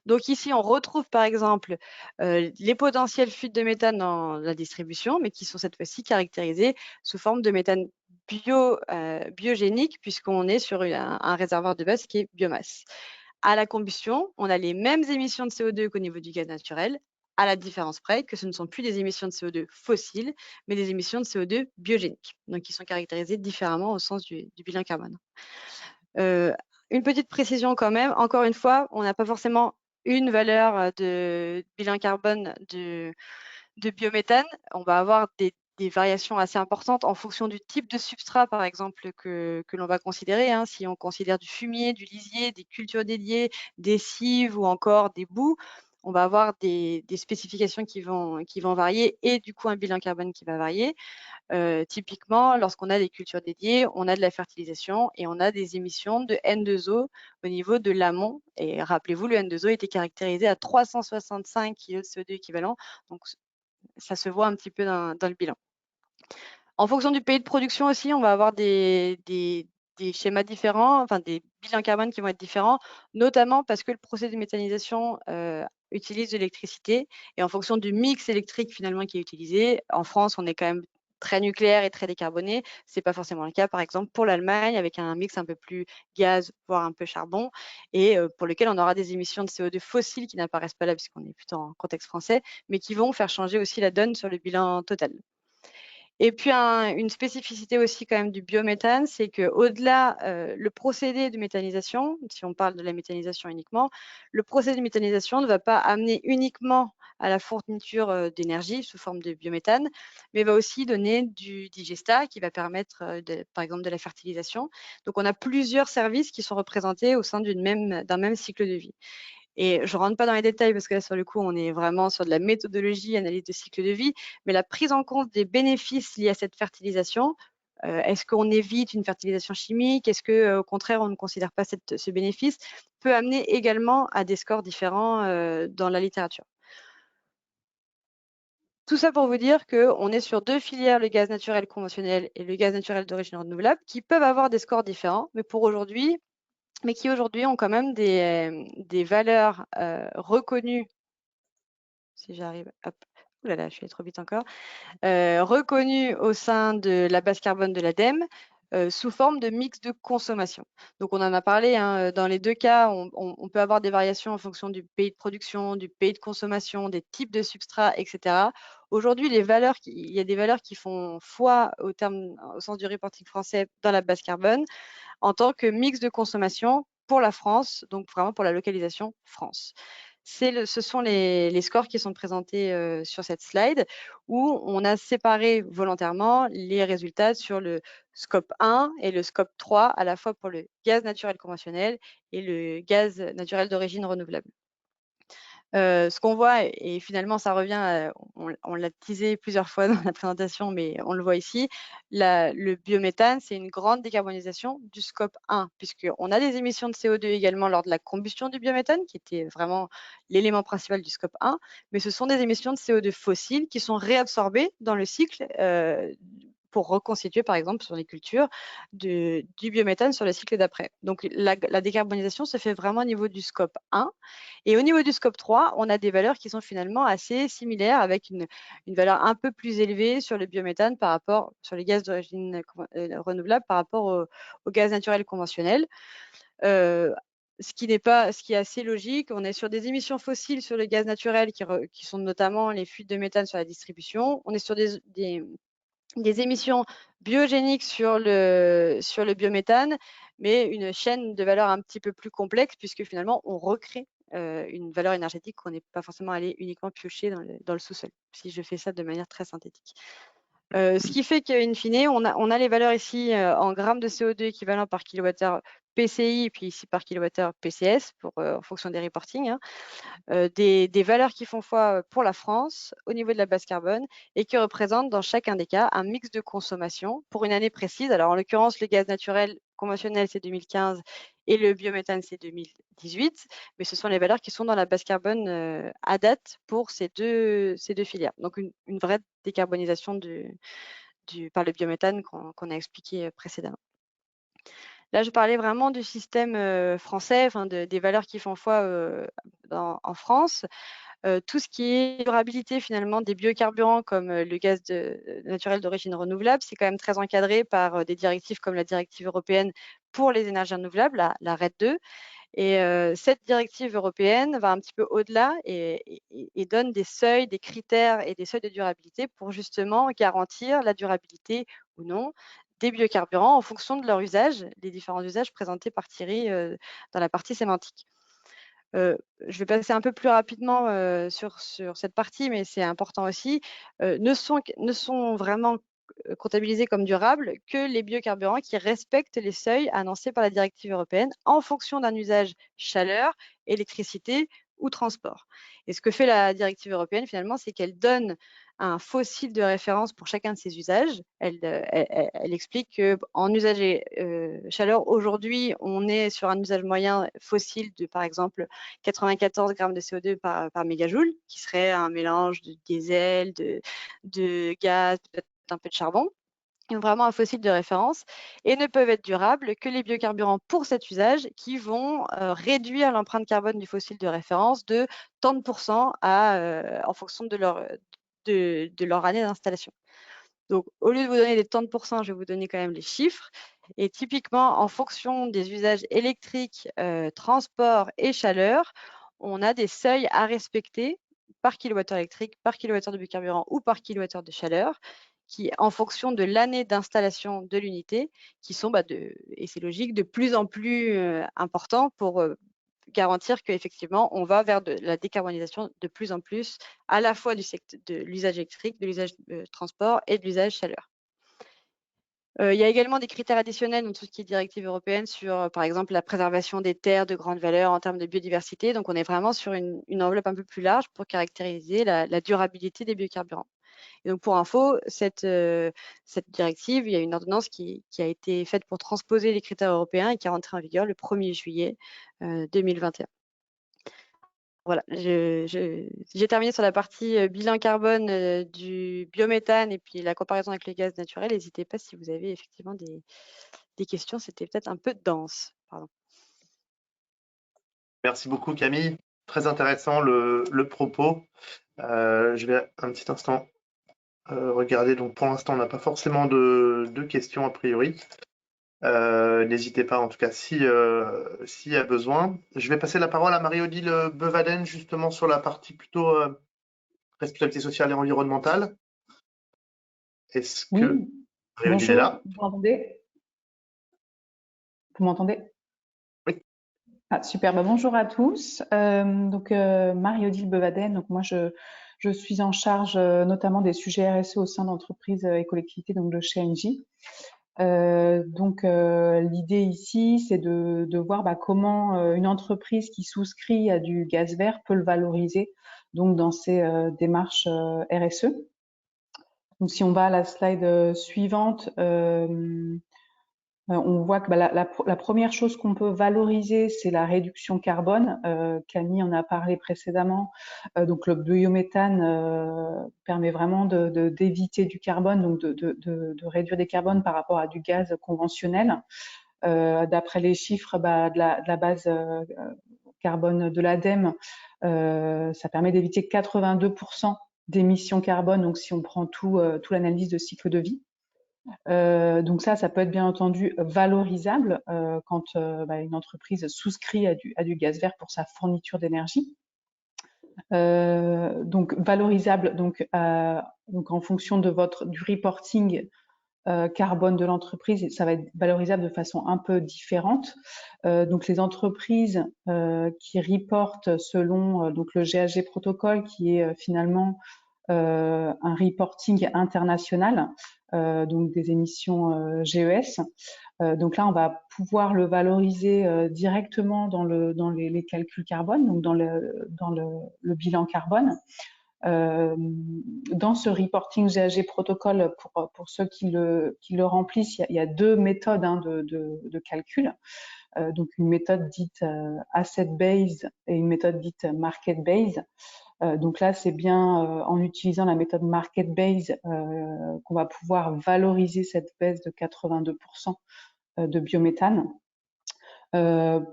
Donc ici, on retrouve par exemple les potentielles fuites de méthane dans la distribution, mais qui sont cette fois-ci caractérisées sous forme de méthane biogénique, puisqu'on est sur un réservoir de base qui est biomasse. À la combustion, on a les mêmes émissions de CO2 qu'au niveau du gaz naturel, à la différence près que ce ne sont plus des émissions de CO2 fossiles, mais des émissions de CO2 biogéniques, donc qui sont caractérisées différemment au sens du bilan carbone. Une petite précision quand même, encore une fois, on n'a pas forcément une valeur de bilan carbone de biométhane. On va avoir des variations assez importantes en fonction du type de substrat, par exemple, que l'on va considérer. Hein. Si on considère du fumier, du lisier, des cultures dédiées, des cives ou encore des boues, on va avoir des spécifications qui vont varier et du coup un bilan carbone qui va varier. Typiquement, lorsqu'on a des cultures dédiées, on a de la fertilisation et on a des émissions de N2O au niveau de l'amont. Et rappelez-vous, le N2O était caractérisé à 365 kg de CO2 équivalent. Donc, ça se voit un petit peu dans le bilan. En fonction du pays de production aussi, on va avoir des schémas différents, enfin des bilans carbone qui vont être différents, notamment parce que le procédé de méthanisation utilise de l'électricité. Et en fonction du mix électrique finalement qui est utilisé, en France, on est quand même très nucléaire et très décarboné. Ce n'est pas forcément le cas, par exemple, pour l'Allemagne, avec un mix un peu plus gaz, voire un peu charbon, et pour lequel on aura des émissions de CO2 fossiles qui n'apparaissent pas là, puisqu'on est plutôt en contexte français, mais qui vont faire changer aussi la donne sur le bilan total. Et puis, une spécificité aussi quand même du biométhane, c'est qu'au-delà, le procédé de méthanisation, si on parle de la méthanisation uniquement, le procédé de méthanisation ne va pas amener uniquement à la fourniture d'énergie sous forme de biométhane, mais va aussi donner du digestat qui va permettre, par exemple, de la fertilisation. Donc, on a plusieurs services qui sont représentés au sein d'un même cycle de vie. Et je ne rentre pas dans les détails parce que là, sur le coup, on est vraiment sur de la méthodologie, analyse de cycle de vie, mais la prise en compte des bénéfices liés à cette fertilisation, est-ce qu'on évite une fertilisation chimique? Est-ce qu'au contraire, on ne considère pas ce bénéfice? Peut amener également à des scores différents dans la littérature. Tout ça pour vous dire qu'on est sur deux filières, le gaz naturel conventionnel et le gaz naturel d'origine renouvelable, qui peuvent avoir des scores différents, mais qui aujourd'hui ont quand même des valeurs reconnues, si j'arrive, hop, ouh là là, je suis allée trop vite encore, reconnues au sein de la base carbone de l'ADEME sous forme de mix de consommation. Donc on en a parlé, hein, dans les deux cas, on peut avoir des variations en fonction du pays de production, du pays de consommation, des types de substrats, etc. Aujourd'hui, il y a des valeurs qui font foi au sens du reporting français dans la base carbone, en tant que mix de consommation pour la France, donc vraiment pour la localisation France. Ce sont les scores qui sont présentés sur cette slide, où on a séparé volontairement les résultats sur le scope 1 et le scope 3, à la fois pour le gaz naturel conventionnel et le gaz naturel d'origine renouvelable. Ce qu'on voit, et finalement ça revient, on l'a teasé plusieurs fois dans la présentation, mais on le voit ici, le biométhane, c'est une grande décarbonisation du scope 1, puisqu'on a des émissions de CO2 également lors de la combustion du biométhane, qui était vraiment l'élément principal du scope 1, mais ce sont des émissions de CO2 fossiles qui sont réabsorbées dans le cycle pour reconstituer, par exemple, sur les cultures, du biométhane sur le cycle d'après. Donc, la décarbonisation se fait vraiment au niveau du scope 1. Et au niveau du scope 3, on a des valeurs qui sont finalement assez similaires, avec une valeur un peu plus élevée sur le biométhane sur les gaz d'origine renouvelable par rapport au gaz naturel conventionnel. Ce qui est assez logique. On est sur des émissions fossiles sur le gaz naturel qui sont notamment les fuites de méthane sur la distribution. On est sur des émissions biogéniques sur le biométhane, mais une chaîne de valeur un petit peu plus complexe, puisque finalement, on recrée une valeur énergétique qu'on n'est pas forcément allé uniquement piocher dans le sous-sol, si je fais ça de manière très synthétique. Ce qui fait qu'in fine, on a les valeurs ici en grammes de CO2 équivalent par kilowattheure PCI, et puis ici par kilowattheure PCS, en fonction des reportings, hein. Des valeurs qui font foi pour la France au niveau de la base carbone et qui représentent dans chacun des cas un mix de consommation pour une année précise. Alors en l'occurrence, le gaz naturel conventionnel c'est 2015 et le biométhane c'est 2018, mais ce sont les valeurs qui sont dans la base carbone à date pour ces deux filières. Donc une vraie décarbonisation par le biométhane qu'on a expliqué précédemment. Là, je parlais vraiment du système français, enfin des valeurs qui font foi en France. Tout ce qui est durabilité finalement des biocarburants comme le gaz naturel d'origine renouvelable, c'est quand même très encadré par des directives comme la directive européenne pour les énergies renouvelables, la RED II. Et cette directive européenne va un petit peu au-delà et donne des seuils, des critères et des seuils de durabilité pour justement garantir la durabilité ou non des biocarburants en fonction de leur usage, les différents usages présentés par Thierry dans la partie sémantique. Je vais passer un peu plus rapidement sur cette partie, mais c'est important aussi. Ne sont vraiment comptabilisés comme durables que les biocarburants qui respectent les seuils annoncés par la directive européenne en fonction d'un usage chaleur, électricité ou transport. Et ce que fait la directive européenne, finalement, c'est qu'elle donne un fossile de référence pour chacun de ces usages. Elle explique qu'en usage chaleur, aujourd'hui, on est sur un usage moyen fossile de, par exemple, 94 grammes de CO2 par mégajoule, qui serait un mélange de diesel, de gaz, peut-être un peu de charbon. Vraiment un fossile de référence, et ne peuvent être durables que les biocarburants pour cet usage qui vont réduire l'empreinte carbone du fossile de référence de tant de pourcents en fonction de leur année d'installation. Donc, au lieu de vous donner des tant de pourcents, je vais vous donner quand même les chiffres. Et typiquement, en fonction des usages électriques, transport et chaleur, on a des seuils à respecter par kilowattheure électrique, par kilowattheure de biocarburant ou par kilowattheure de chaleur, qui, en fonction de l'année d'installation de l'unité, qui sont, et c'est logique, de plus en plus importants pour garantir qu'effectivement, on va vers de la décarbonisation de plus en plus, à la fois de l'usage électrique, de l'usage transport et de l'usage chaleur. Il y a également des critères additionnels dans tout ce qui est directive européenne sur, par exemple, la préservation des terres de grande valeur en termes de biodiversité. Donc, on est vraiment sur une enveloppe un peu plus large pour caractériser la durabilité des biocarburants. Et donc, pour info, cette directive, il y a une ordonnance qui a été faite pour transposer les critères européens et qui est rentrée en vigueur le 1er juillet 2021. Voilà, j'ai terminé sur la partie bilan carbone du biométhane et puis la comparaison avec les gaz naturels. N'hésitez pas si vous avez effectivement des questions. C'était peut-être un peu dense. Pardon. Merci beaucoup Camille, très intéressant le propos. Je vais un petit instant regarder, donc pour l'instant on n'a pas forcément de questions a priori. N'hésitez pas en tout cas s'il y a besoin. Je vais passer la parole à Marie-Odile Bevaden justement sur la partie plutôt responsabilité sociale et environnementale. Est-ce que Oui, Marie-Odile est bonjour, là? vous m'entendez? Vous m'entendez? Oui. Ah, super, bonjour à tous. Marie-Odile Bevaden, donc moi je suis en charge notamment des sujets RSE au sein d'entreprises et collectivités, donc de chez Engie. L'idée ici, c'est de voir comment une entreprise qui souscrit à du gaz vert peut le valoriser donc dans ses démarches RSE. Donc si on va à la slide suivante, on voit que la première chose qu'on peut valoriser, c'est la réduction carbone. Camille en a parlé précédemment. Donc le biométhane permet vraiment d'éviter du carbone, donc de réduire des carbones par rapport à du gaz conventionnel. D'après les chiffres de la base carbone de l'ADEME, ça permet d'éviter 82% d'émissions carbone, donc si on prend tout l'analyse de cycle de vie. Donc ça peut être bien entendu valorisable quand une entreprise souscrit à du gaz vert pour sa fourniture d'énergie. Donc valorisable donc en fonction de du reporting carbone de l'entreprise, ça va être valorisable de façon un peu différente. Donc les entreprises qui reportent selon donc le GHG protocole, qui est finalement un reporting international, donc des émissions GES. Donc là, on va pouvoir le valoriser directement dans les calculs carbone, donc dans le bilan carbone. Dans ce reporting GHG protocole, pour ceux qui le remplissent, il y a deux méthodes de calcul. Donc une méthode dite asset-based et une méthode dite market-based. Donc là, c'est bien en utilisant la méthode market-based qu'on va pouvoir valoriser cette baisse de 82% de biométhane.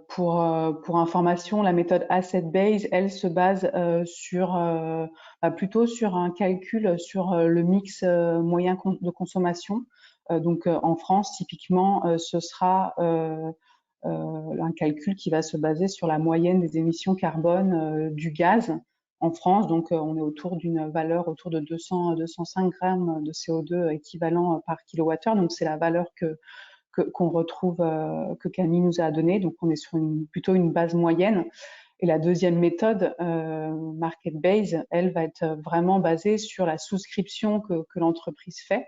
Pour information, la méthode asset-based, elle se base plutôt sur un calcul sur le mix moyen de consommation. Donc en France, typiquement, ce sera un calcul qui va se baser sur la moyenne des émissions carbone du gaz en France. Donc on est autour d'une valeur autour de 205 grammes de CO2 équivalent par kilowattheure. Donc c'est la valeur qu'on retrouve, que Camille nous a donné. Donc on est sur plutôt une base moyenne. Et la deuxième méthode, market base, elle va être vraiment basée sur la souscription que l'entreprise fait.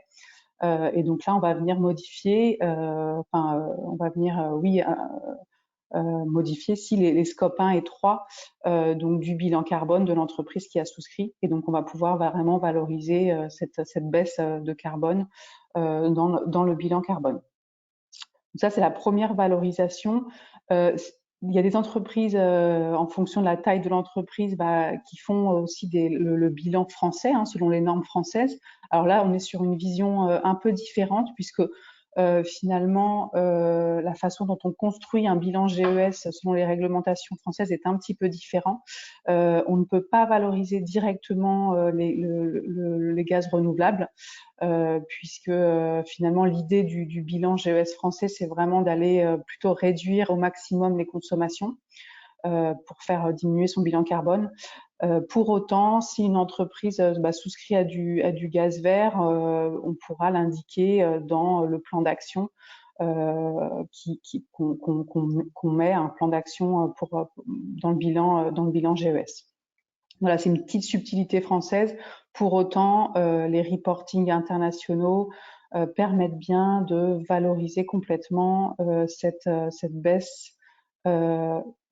Et donc là, on va venir modifier, on va venir, modifier si les scopes 1 et 3 donc du bilan carbone de l'entreprise qui a souscrit. Et donc, on va pouvoir vraiment valoriser cette baisse de carbone dans le bilan carbone. Donc ça, c'est la première valorisation. Il y a des entreprises, en fonction de la taille de l'entreprise, qui font aussi le bilan français, selon les normes françaises. Alors là, on est sur une vision un peu différente, puisque finalement, la façon dont on construit un bilan GES selon les réglementations françaises est un petit peu différent. On ne peut pas valoriser directement les gaz renouvelables, puisque finalement l'idée du bilan GES français, c'est vraiment d'aller plutôt réduire au maximum les consommations pour faire diminuer son bilan carbone. Pour autant, si une entreprise souscrit à du gaz vert, on pourra l'indiquer dans le plan d'action qu'on met, un plan d'action dans le bilan GES. Voilà, c'est une petite subtilité française. Pour autant, les reportings internationaux permettent bien de valoriser complètement cette baisse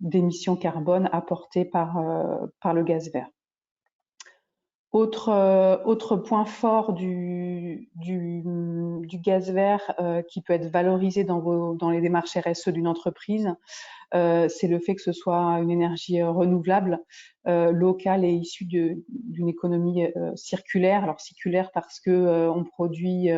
d'émissions carbone apportée par le gaz vert. Autre point fort du gaz vert qui peut être valorisé dans les démarches RSE d'une entreprise, c'est le fait que ce soit une énergie renouvelable, locale et issue d'une économie circulaire. Alors circulaire parce que on produit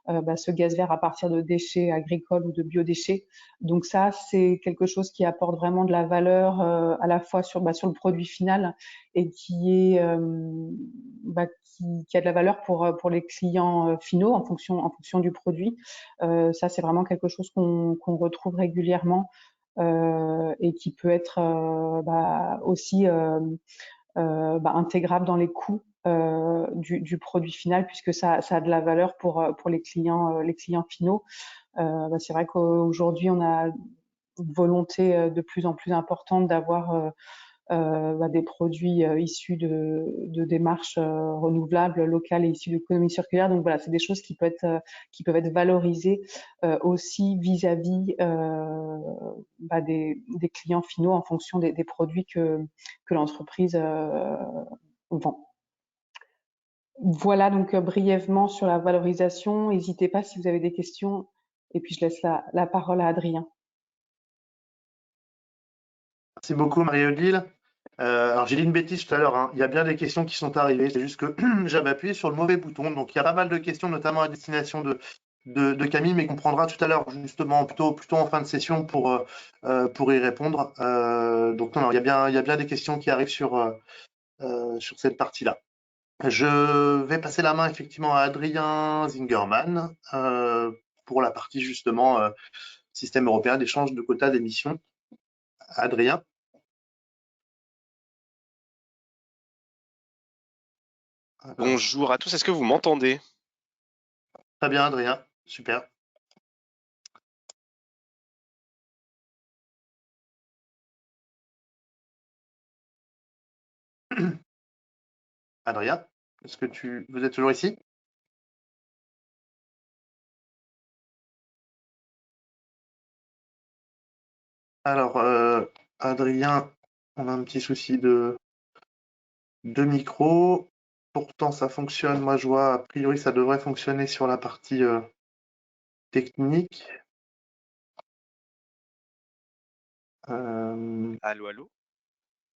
ce gaz vert à partir de déchets agricoles ou de biodéchets. Donc ça, c'est quelque chose qui apporte vraiment de la valeur à la fois sur le produit final et qui a de la valeur pour les clients finaux en fonction du produit. Ça, c'est vraiment quelque chose qu'on retrouve régulièrement et qui peut être aussi intégrable dans les coûts du produit final, puisque ça a de la valeur pour les clients finaux. C'est vrai qu'aujourd'hui, on a une volonté de plus en plus importante d'avoir des produits issus de démarches renouvelables, locales et issus de l'économie circulaire. Donc voilà, c'est des choses qui peuvent être valorisées aussi vis-à-vis des clients finaux en fonction des produits que l'entreprise vend. Voilà donc brièvement sur la valorisation. N'hésitez pas si vous avez des questions. Et puis je laisse la parole à Adrien. Merci beaucoup Marie-Odile. Alors j'ai dit une bêtise tout à l'heure, il y a bien des questions qui sont arrivées, c'est juste que j'avais appuyé sur le mauvais bouton. Donc il y a pas mal de questions, notamment à destination de Camille, mais qu'on prendra tout à l'heure, justement, plutôt en fin de session pour y répondre. Donc non, il y a bien des questions qui arrivent sur cette partie-là. Je vais passer la main effectivement à Adrien Zingerman pour la partie justement système européen d'échange de quotas d'émissions. Adrien. Bonjour à tous, est-ce que vous m'entendez? Très bien, Adrien, super. Adrien, est-ce que vous êtes toujours ici? Alors, Adrien, on a un petit souci de micro. Pourtant, ça fonctionne. Moi, je vois, a priori, ça devrait fonctionner sur la partie technique. Allô, allô?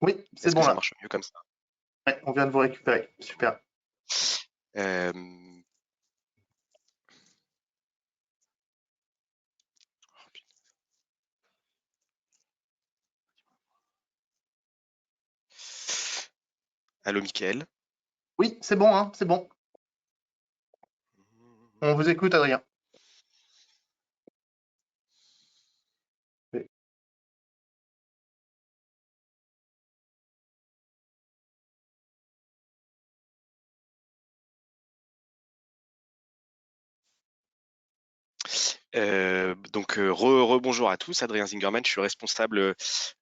Oui, c'est Est-ce bon que ça là. marche mieux comme ça? Ouais, on vient de vous récupérer. Super. Allô, Mickaël? Oui, c'est bon, c'est bon. On vous écoute, Adrien. Oui. Donc, rebonjour à tous, Adrien Zingerman, je suis responsable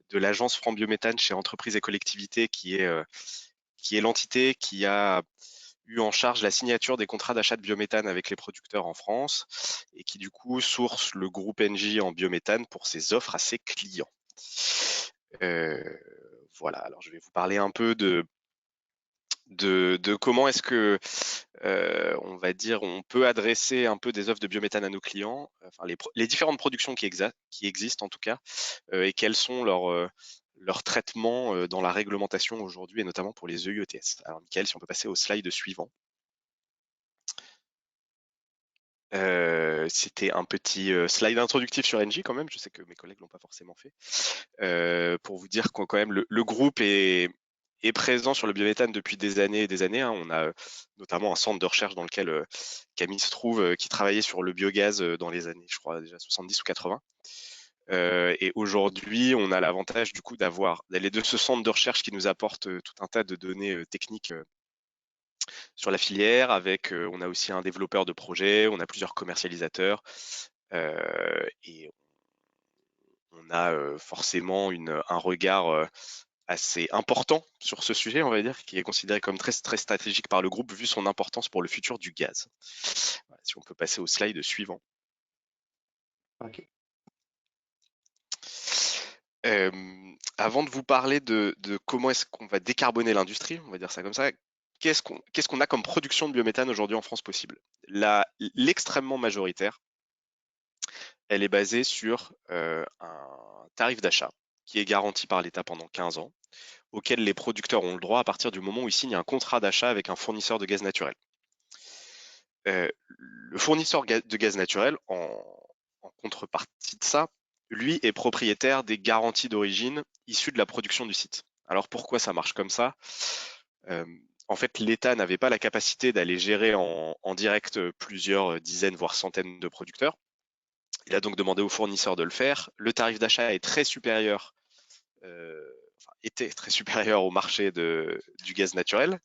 de l'agence Franc Biométhane chez Entreprises et Collectivités, qui est l'entité qui a eu en charge la signature des contrats d'achat de biométhane avec les producteurs en France et qui du coup source le groupe Engie en biométhane pour ses offres à ses clients. Voilà, alors je vais vous parler un peu de comment est-ce que on va dire on peut adresser un peu des offres de biométhane à nos clients, enfin les différentes productions qui existent en tout cas, et quels sont leurs traitements dans la réglementation aujourd'hui et notamment pour les EUETS. Alors Mickaël, si on peut passer au slide suivant. C'était un petit slide introductif sur Engie quand même, je sais que mes collègues l'ont pas forcément fait, pour vous dire quand même le groupe est présent sur le biométhane depuis des années et des années. On a notamment un centre de recherche dans lequel Camille se trouve, qui travaillait sur le biogaz dans les années, je crois déjà 70 ou 80. Et aujourd'hui, on a l'avantage du coup d'aller de ce centre de recherche qui nous apporte tout un tas de données techniques sur la filière. On a aussi un développeur de projet, on a plusieurs commercialisateurs et on a forcément un regard assez important sur ce sujet, on va dire, qui est considéré comme très, très stratégique par le groupe vu son importance pour le futur du gaz. Voilà, si on peut passer au slide suivant. Ok. Avant de vous parler de comment est-ce qu'on va décarboner l'industrie, on va dire ça comme ça, qu'est-ce qu'on a comme production de biométhane aujourd'hui en France possible? L'extrêmement majoritaire, elle est basée sur un tarif d'achat qui est garanti par l'État pendant 15 ans, auquel les producteurs ont le droit à partir du moment où ils signent un contrat d'achat avec un fournisseur de gaz naturel. Le fournisseur de gaz naturel, en contrepartie de ça, lui est propriétaire des garanties d'origine issues de la production du site. Alors pourquoi ça marche comme ça? En fait, l'État n'avait pas la capacité d'aller gérer en direct plusieurs dizaines, voire centaines de producteurs. Il a donc demandé aux fournisseurs de le faire. Le tarif d'achat est très supérieur, était très supérieur au marché du gaz naturel.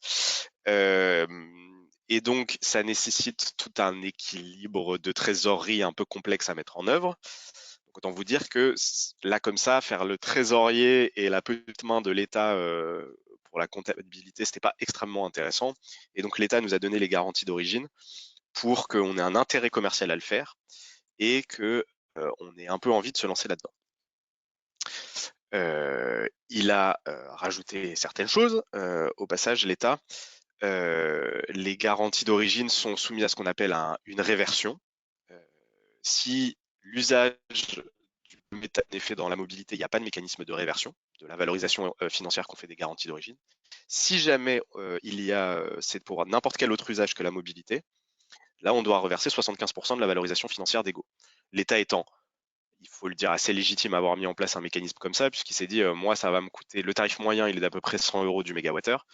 Et donc, ça nécessite tout un équilibre de trésorerie un peu complexe à mettre en œuvre. Donc, autant vous dire que là, comme ça, faire le trésorier et la petite main de l'État pour la comptabilité, c'était pas extrêmement intéressant. Et donc, l'État nous a donné les garanties d'origine pour qu'on ait un intérêt commercial à le faire et que on ait un peu envie de se lancer là-dedans. Il a rajouté certaines choses. Au passage, l'État, les garanties d'origine sont soumises à ce qu'on appelle une réversion. Si l'usage du méthane est fait dans la mobilité, il n'y a pas de mécanisme de réversion de la valorisation financière qu'on fait des garanties d'origine. Si jamais c'est pour n'importe quel autre usage que la mobilité, là on doit reverser 75% de la valorisation financière d'Ego. L'État étant, il faut le dire, assez légitime à avoir mis en place un mécanisme comme ça, puisqu'il s'est dit, moi ça va me coûter, le tarif moyen il est d'à peu près 100 € du mégawattheure,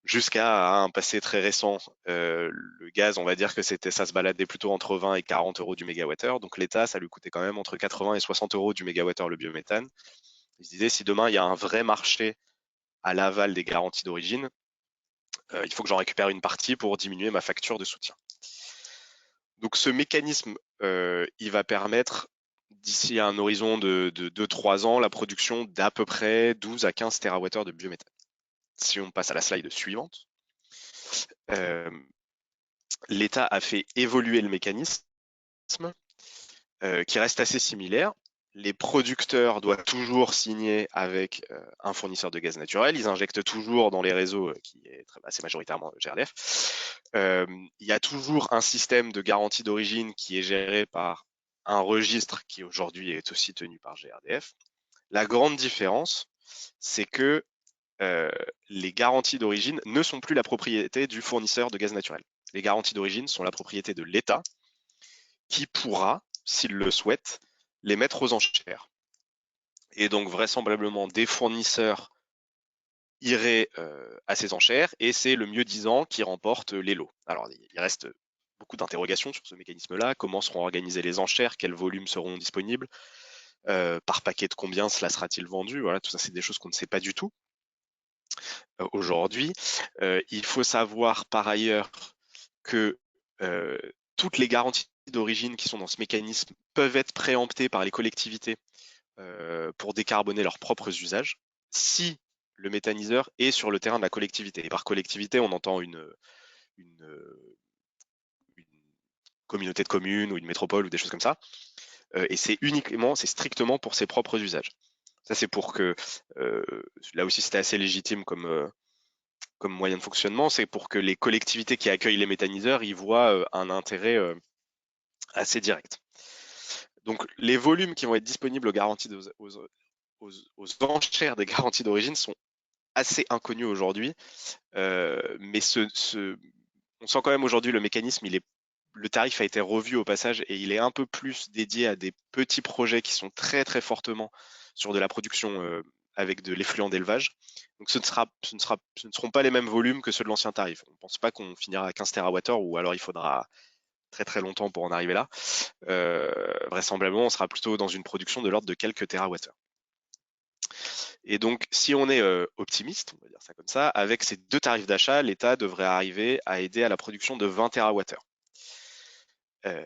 jusqu'à un passé très récent, le gaz, on va dire que ça se baladait plutôt entre 20 et 40 € du mégawattheure. Donc l'État, ça lui coûtait quand même entre 80 et 60 € du mégawattheure le biométhane. Il se disait, si demain il y a un vrai marché à l'aval des garanties d'origine, il faut que j'en récupère une partie pour diminuer ma facture de soutien. Donc ce mécanisme, il va permettre, d'ici à un horizon de 2-3 ans, la production d'à peu près 12 à 15 TWh de biométhane. Si on passe à la slide suivante, l'État a fait évoluer le mécanisme qui reste assez similaire. Les producteurs doivent toujours signer avec un fournisseur de gaz naturel. Ils injectent toujours dans les réseaux qui est assez majoritairement GRDF. Il y a toujours un système de garantie d'origine qui est géré par un registre qui aujourd'hui est aussi tenu par GRDF. La grande différence, c'est que les garanties d'origine ne sont plus la propriété du fournisseur de gaz naturel. Les garanties d'origine sont la propriété de l'État qui pourra, s'il le souhaite, les mettre aux enchères. Et donc vraisemblablement des fournisseurs iraient à ces enchères et c'est le mieux-disant qui remporte les lots. Alors il reste beaucoup d'interrogations sur ce mécanisme-là. Comment seront organisées les enchères? Quels volumes seront disponibles? Par paquet de combien cela sera-t-il vendu? Voilà, tout ça c'est des choses qu'on ne sait pas du tout aujourd'hui. Il faut savoir par ailleurs que toutes les garanties d'origine qui sont dans ce mécanisme peuvent être préemptées par les collectivités pour décarboner leurs propres usages si le méthaniseur est sur le terrain de la collectivité. Et par collectivité, on entend une communauté de communes ou une métropole ou des choses comme ça. Et c'est strictement pour ses propres usages. Ça, c'est pour que, là aussi c'était assez légitime comme moyen de fonctionnement, c'est pour que les collectivités qui accueillent les méthaniseurs y voient un intérêt assez direct. Donc les volumes qui vont être disponibles aux enchères des garanties d'origine sont assez inconnus aujourd'hui, mais on sent quand même aujourd'hui le mécanisme, le tarif a été revu au passage et il est un peu plus dédié à des petits projets qui sont très très fortement sur de la production avec de l'effluent d'élevage. Donc ce ne seront pas les mêmes volumes que ceux de l'ancien tarif. On ne pense pas qu'on finira à 15 TWh ou alors il faudra très très longtemps pour en arriver là. Vraisemblablement, on sera plutôt dans une production de l'ordre de quelques TWh. Et donc, si on est optimiste, on va dire ça comme ça, avec ces deux tarifs d'achat, l'État devrait arriver à aider à la production de 20 TWh.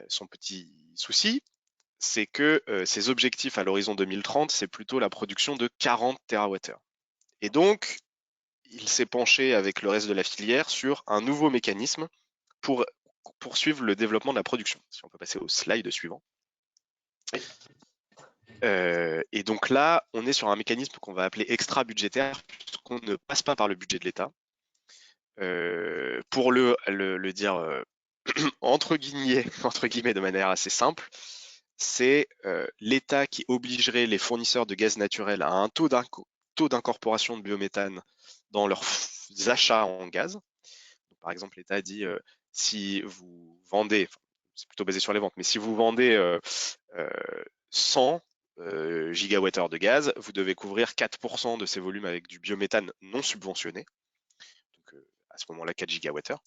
Son petit souci, c'est que ses objectifs à l'horizon 2030, c'est plutôt la production de 40 TWh. Et donc, il s'est penché avec le reste de la filière sur un nouveau mécanisme pour poursuivre le développement de la production. Si on peut passer au slide suivant. Et donc là, on est sur un mécanisme qu'on va appeler extra-budgétaire, puisqu'on ne passe pas par le budget de l'État. Pour le dire entre guillemets de manière assez simple, c'est l'État qui obligerait les fournisseurs de gaz naturel à un taux d'incorporation de biométhane dans leurs achats en gaz. Donc, par exemple, l'État dit si vous vendez, c'est plutôt basé sur les ventes, mais si vous vendez 100 gigawattheures de gaz, vous devez couvrir 4% de ces volumes avec du biométhane non subventionné. Donc à ce moment-là, 4 gigawattheures.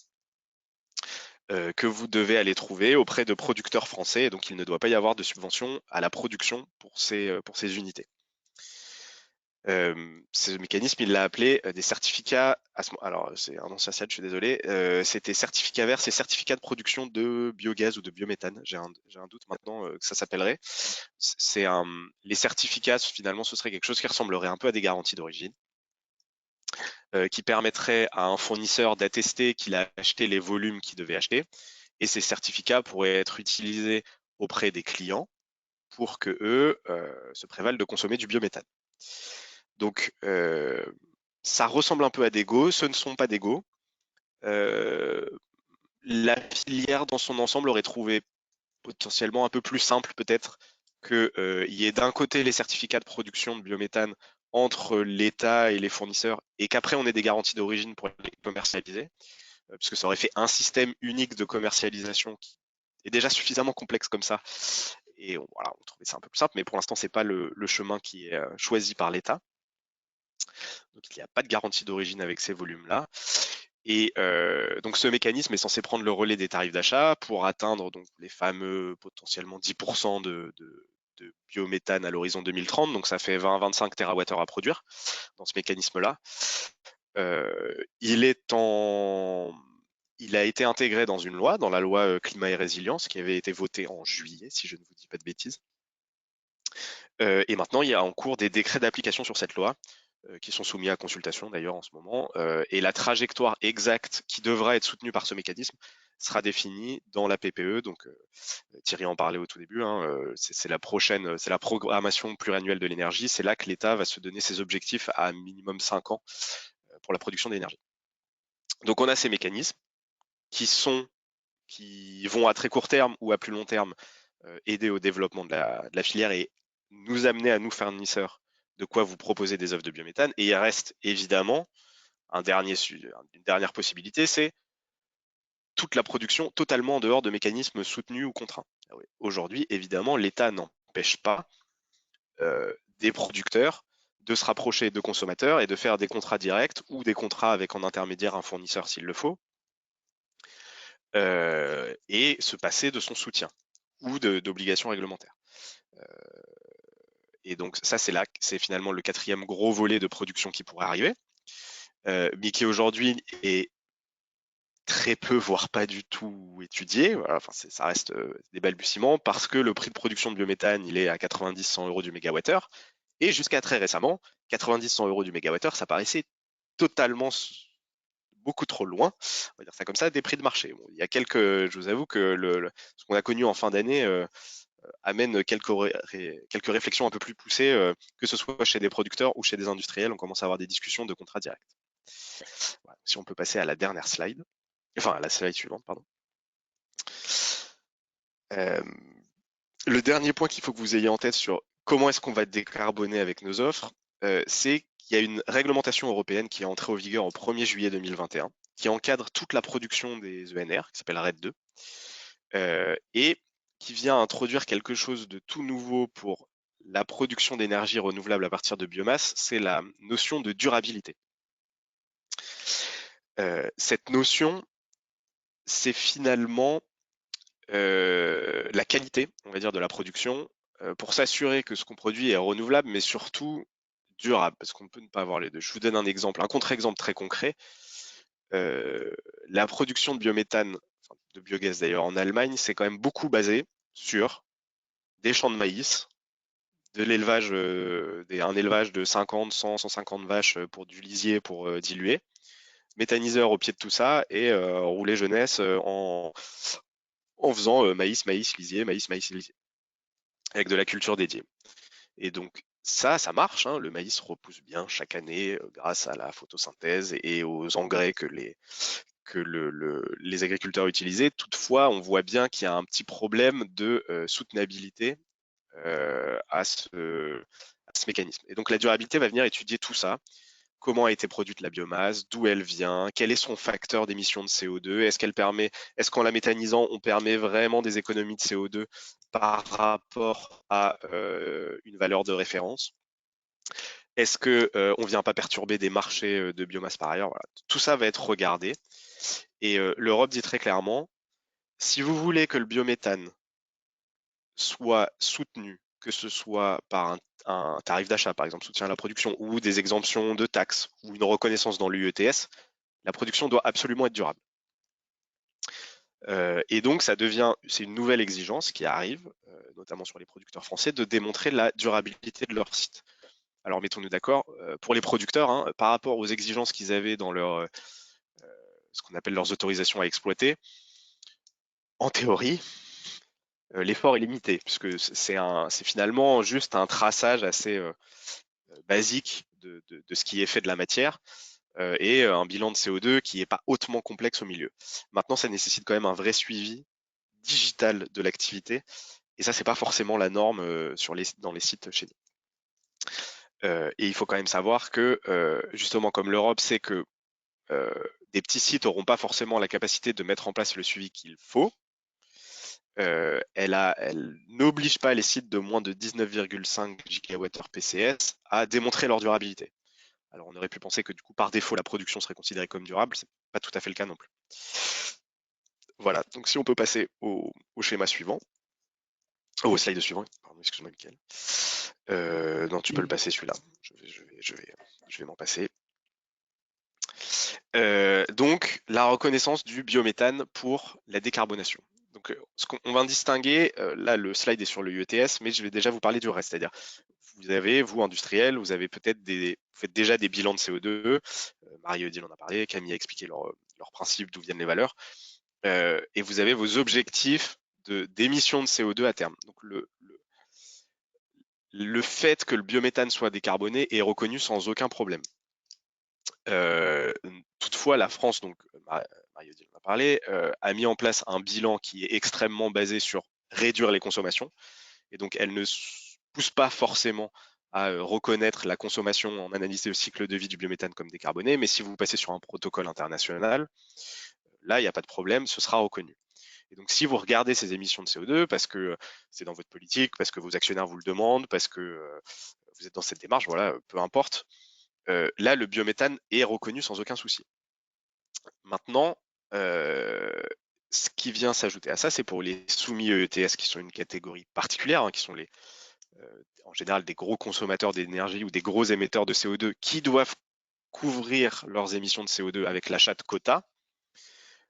Que vous devez aller trouver auprès de producteurs français, et donc il ne doit pas y avoir de subvention à la production pour ces unités. Ce mécanisme, il l'a appelé des certificats, alors c'est un ancien slide, je suis désolé, c'était certificats verts, c'est certificats de production de biogaz ou de biométhane, j'ai un doute maintenant que ça s'appellerait. Les certificats, finalement, ce serait quelque chose qui ressemblerait un peu à des garanties d'origine, qui permettrait à un fournisseur d'attester qu'il a acheté les volumes qu'il devait acheter, et ces certificats pourraient être utilisés auprès des clients pour que eux se prévalent de consommer du biométhane. Donc ça ressemble un peu à des GO, ce ne sont pas des GO. La filière dans son ensemble aurait trouvé potentiellement un peu plus simple peut-être qu'il y ait d'un côté les certificats de production de biométhane entre l'État et les fournisseurs et qu'après on ait des garanties d'origine pour les commercialiser, parce que ça aurait fait un système unique de commercialisation qui est déjà suffisamment complexe comme ça. Et voilà, on trouvait ça un peu plus simple, mais pour l'instant, c'est pas le chemin qui est choisi par l'État. Donc, il n'y a pas de garantie d'origine avec ces volumes-là. Et donc, ce mécanisme est censé prendre le relais des tarifs d'achat pour atteindre donc les fameux potentiellement 10% de biométhane à l'horizon 2030. Donc, ça fait 20-25 TWh à produire dans ce mécanisme-là. Il a été intégré dans une loi, dans la loi climat et résilience, qui avait été votée en juillet, si je ne vous dis pas de bêtises. Et maintenant, il y a en cours des décrets d'application sur cette loi, qui sont soumis à consultation d'ailleurs en ce moment. Et la trajectoire exacte qui devra être soutenue par ce mécanisme sera définie dans la PPE. Donc, Thierry en parlait au tout début. C'est la programmation pluriannuelle de l'énergie. C'est là que l'État va se donner ses objectifs à minimum 5 ans pour la production d'énergie. Donc, on a ces mécanismes qui vont à très court terme ou à plus long terme aider au développement de la filière et nous amener à nous fournisseurs de quoi vous proposer des offres de biométhane. Et il reste évidemment une dernière possibilité, c'est toute la production totalement en dehors de mécanismes soutenus ou contraints. Aujourd'hui, évidemment, l'État n'empêche pas des producteurs de se rapprocher de consommateurs et de faire des contrats directs ou des contrats avec en intermédiaire un fournisseur s'il le faut, et se passer de son soutien ou d'obligations réglementaires. Et donc ça, c'est finalement le quatrième gros volet de production qui pourrait arriver, mais qui aujourd'hui est très peu, voire pas du tout étudié. Voilà, enfin, ça reste des balbutiements parce que le prix de production de biométhane, il est à 90-100 euros du mégawattheure. Et jusqu'à très récemment, 90-100 euros du mégawattheure, ça paraissait totalement beaucoup trop loin, on va dire ça comme ça, des prix de marché. Bon, il y a je vous avoue que ce qu'on a connu en fin d'année, amène quelques réflexions un peu plus poussées, que ce soit chez des producteurs ou chez des industriels. On commence à avoir des discussions de contrats directs. Voilà. Si on peut passer à la dernière slide, enfin à la slide suivante, pardon. Le dernier point qu'il faut que vous ayez en tête sur comment est-ce qu'on va décarboner avec nos offres, c'est qu'il y a une réglementation européenne qui est entrée en vigueur au 1er juillet 2021, qui encadre toute la production des ENR, qui s'appelle RED II, et qui vient introduire quelque chose de tout nouveau pour la production d'énergie renouvelable à partir de biomasse, c'est la notion de durabilité. Cette notion, c'est finalement la qualité, on va dire, de la production, pour s'assurer que ce qu'on produit est renouvelable, mais surtout durable, parce qu'on ne peut pas avoir les deux. Je vous donne un exemple, un contre-exemple très concret. La production de biométhane, enfin, de biogaz d'ailleurs en Allemagne, c'est quand même beaucoup basé sur des champs de maïs, de l'élevage, un élevage de 50, 100, 150 vaches pour du lisier pour diluer, méthaniseur au pied de tout ça et rouler jeunesse en faisant maïs, lisier, maïs, lisier, avec de la culture dédiée. Et donc ça marche, hein, le maïs repousse bien chaque année grâce à la photosynthèse et aux engrais que les agriculteurs utilisaient. Toutefois, on voit bien qu'il y a un petit problème de soutenabilité à ce mécanisme. Et donc la durabilité va venir étudier tout ça. Comment a été produite la biomasse, d'où elle vient, quel est son facteur d'émission de CO2, est-ce qu'en la méthanisant, on permet vraiment des économies de CO2 par rapport à une valeur de référence? Est-ce qu'on ne vient pas perturber des marchés de biomasse par ailleurs? Voilà. Tout ça va être regardé. Et l'Europe dit très clairement, si vous voulez que le biométhane soit soutenu, que ce soit par un tarif d'achat, par exemple, soutien à la production, ou des exemptions de taxes, ou une reconnaissance dans l'UETS, la production doit absolument être durable. Et donc, c'est une nouvelle exigence qui arrive, notamment sur les producteurs français, de démontrer la durabilité de leur site. Alors, mettons-nous d'accord, pour les producteurs, hein, par rapport aux exigences qu'ils avaient dans ce qu'on appelle leurs autorisations à exploiter, en théorie, l'effort est limité, puisque c'est finalement juste un traçage assez basique de ce qui est fait de la matière et un bilan de CO2 qui n'est pas hautement complexe au milieu. Maintenant, ça nécessite quand même un vrai suivi digital de l'activité, et ça, c'est pas forcément la norme dans les sites chez nous. Et il faut quand même savoir que, justement, comme l'Europe sait que des petits sites n'auront pas forcément la capacité de mettre en place le suivi qu'il faut, elle n'oblige pas les sites de moins de 19,5 GWh PCS à démontrer leur durabilité. Alors on aurait pu penser que du coup par défaut la production serait considérée comme durable, c'est pas tout à fait le cas non plus. Voilà, donc si on peut passer au schéma suivant, au slide suivant, pardon, excuse-moi Mickaël. Non, tu peux le passer celui-là, je vais m'en passer. Donc la reconnaissance du biométhane pour la décarbonation. Donc on va distinguer, là le slide est sur le UETS, mais je vais déjà vous parler du reste, c'est-à-dire vous industriels, vous avez peut-être vous faites déjà des bilans de CO2, Marie et Odile en a parlé, Camille a expliqué leur principe, d'où viennent les valeurs, et vous avez vos objectifs d'émissions de CO2 à terme. Donc le fait que le biométhane soit décarboné est reconnu sans aucun problème. Toutefois, la France, donc Marie-Odile en a parlé, a mis en place un bilan qui est extrêmement basé sur réduire les consommations, et donc elle ne pousse pas forcément à reconnaître la consommation en analyse de cycle de vie du biométhane comme décarboné, mais si vous passez sur un protocole international, là, il n'y a pas de problème, ce sera reconnu. Et donc, si vous regardez ces émissions de CO2, parce que c'est dans votre politique, parce que vos actionnaires vous le demandent, parce que vous êtes dans cette démarche, voilà, peu importe, là, le biométhane est reconnu sans aucun souci. Maintenant, ce qui vient s'ajouter à ça, c'est pour les soumis EETS, qui sont une catégorie particulière, hein, qui sont en général des gros consommateurs d'énergie ou des gros émetteurs de CO2 qui doivent couvrir leurs émissions de CO2 avec l'achat de quotas.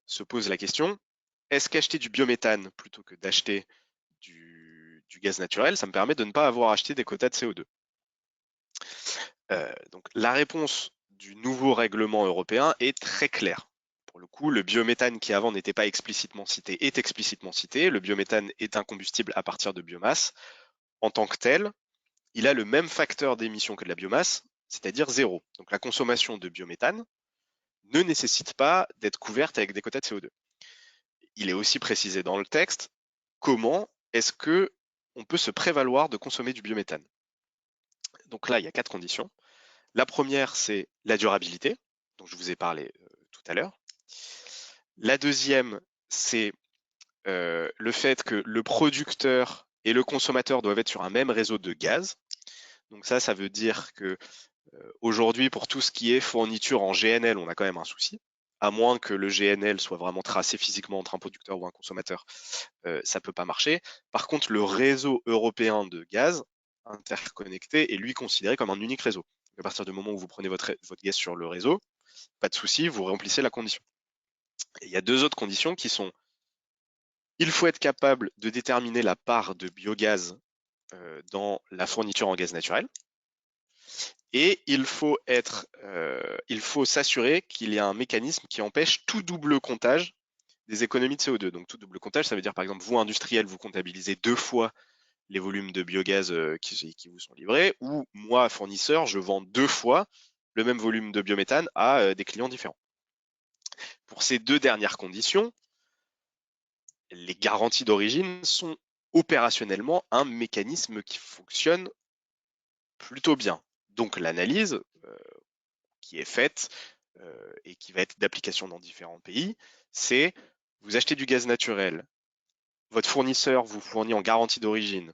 Se pose la question, est-ce qu'acheter du biométhane plutôt que d'acheter du gaz naturel, ça me permet de ne pas avoir acheté des quotas de CO2? Donc la réponse du nouveau règlement européen est très claire. Pour le coup, le biométhane qui avant n'était pas explicitement cité est explicitement cité. Le biométhane est un combustible à partir de biomasse. En tant que tel, il a le même facteur d'émission que de la biomasse, c'est-à-dire 0. Donc la consommation de biométhane ne nécessite pas d'être couverte avec des quotas de CO2. Il est aussi précisé dans le texte comment est-ce que on peut se prévaloir de consommer du biométhane. Donc là, il y a 4 conditions. La première, c'est la durabilité, dont je vous ai parlé tout à l'heure. La deuxième, c'est le fait que le producteur et le consommateur doivent être sur un même réseau de gaz. Donc ça veut dire que aujourd'hui, pour tout ce qui est fourniture en GNL, on a quand même un souci. À moins que le GNL soit vraiment tracé physiquement entre un producteur ou un consommateur, ça ne peut pas marcher. Par contre, le réseau européen de gaz interconnecté est lui considéré comme un unique réseau. À partir du moment où vous prenez votre gaz sur le réseau, pas de souci, vous remplissez la condition. Et il y a 2 autres conditions qui sont: il faut être capable de déterminer la part de biogaz dans la fourniture en gaz naturel. Et il faut s'assurer qu'il y a un mécanisme qui empêche tout double comptage des économies de CO2. Donc tout double comptage, ça veut dire par exemple, vous industriel, vous comptabilisez 2 fois les volumes de biogaz qui vous sont livrés, ou moi fournisseur, je vends 2 fois le même volume de biométhane à des clients différents. Pour ces 2 dernières conditions, les garanties d'origine sont opérationnellement un mécanisme qui fonctionne plutôt bien. Donc l'analyse qui est faite et qui va être d'application dans différents pays, c'est: vous achetez du gaz naturel, votre fournisseur vous fournit en garantie d'origine,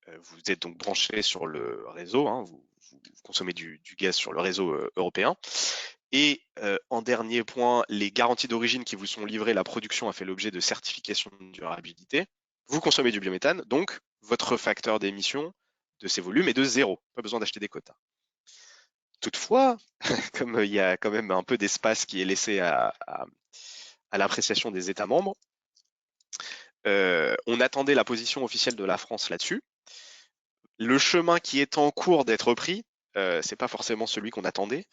vous êtes donc branché sur le réseau, hein, vous consommez du gaz sur le réseau européen. Et en dernier point, les garanties d'origine qui vous sont livrées, la production a fait l'objet de certifications de durabilité. Vous consommez du biométhane, donc votre facteur d'émission de ces volumes est de 0. Pas besoin d'acheter des quotas. Toutefois, comme il y a quand même un peu d'espace qui est laissé à l'appréciation des États membres, on attendait la position officielle de la France là-dessus. Le chemin qui est en cours d'être pris, c'est pas forcément celui qu'on attendait.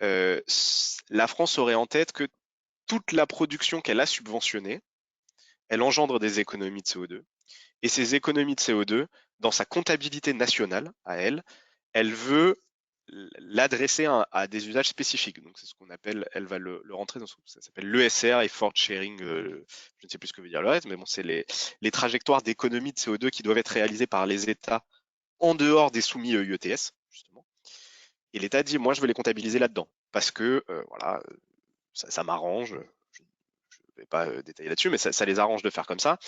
La France aurait en tête que toute la production qu'elle a subventionnée, elle engendre des économies de CO2. Et ces économies de CO2, dans sa comptabilité nationale à elle, elle veut l'adresser à des usages spécifiques. Donc c'est ce qu'on appelle, elle va le rentrer dans ce ça s'appelle l'ESR, Effort Sharing, je ne sais plus ce que veut dire le reste, mais bon, c'est les trajectoires d'économie de CO2 qui doivent être réalisées par les États en dehors des soumis ETS, justement. Et l'État dit: moi je veux les comptabiliser là-dedans, parce que voilà, ça m'arrange. Je ne vais pas détailler là-dessus, mais ça les arrange de faire comme ça.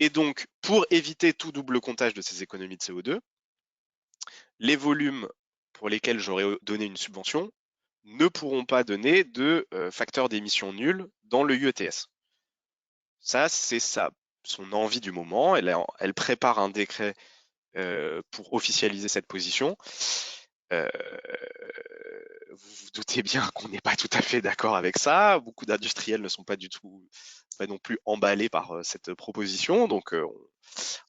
Et donc, pour éviter tout double comptage de ces économies de CO2, les volumes pour lesquels j'aurais donné une subvention ne pourront pas donner de facteur d'émission nul dans le UETS. Ça, c'est son envie du moment. Elle prépare un décret pour officialiser cette position. Vous vous doutez bien qu'on n'est pas tout à fait d'accord avec ça. Beaucoup d'industriels ne sont pas non plus emballés par cette proposition. Donc, on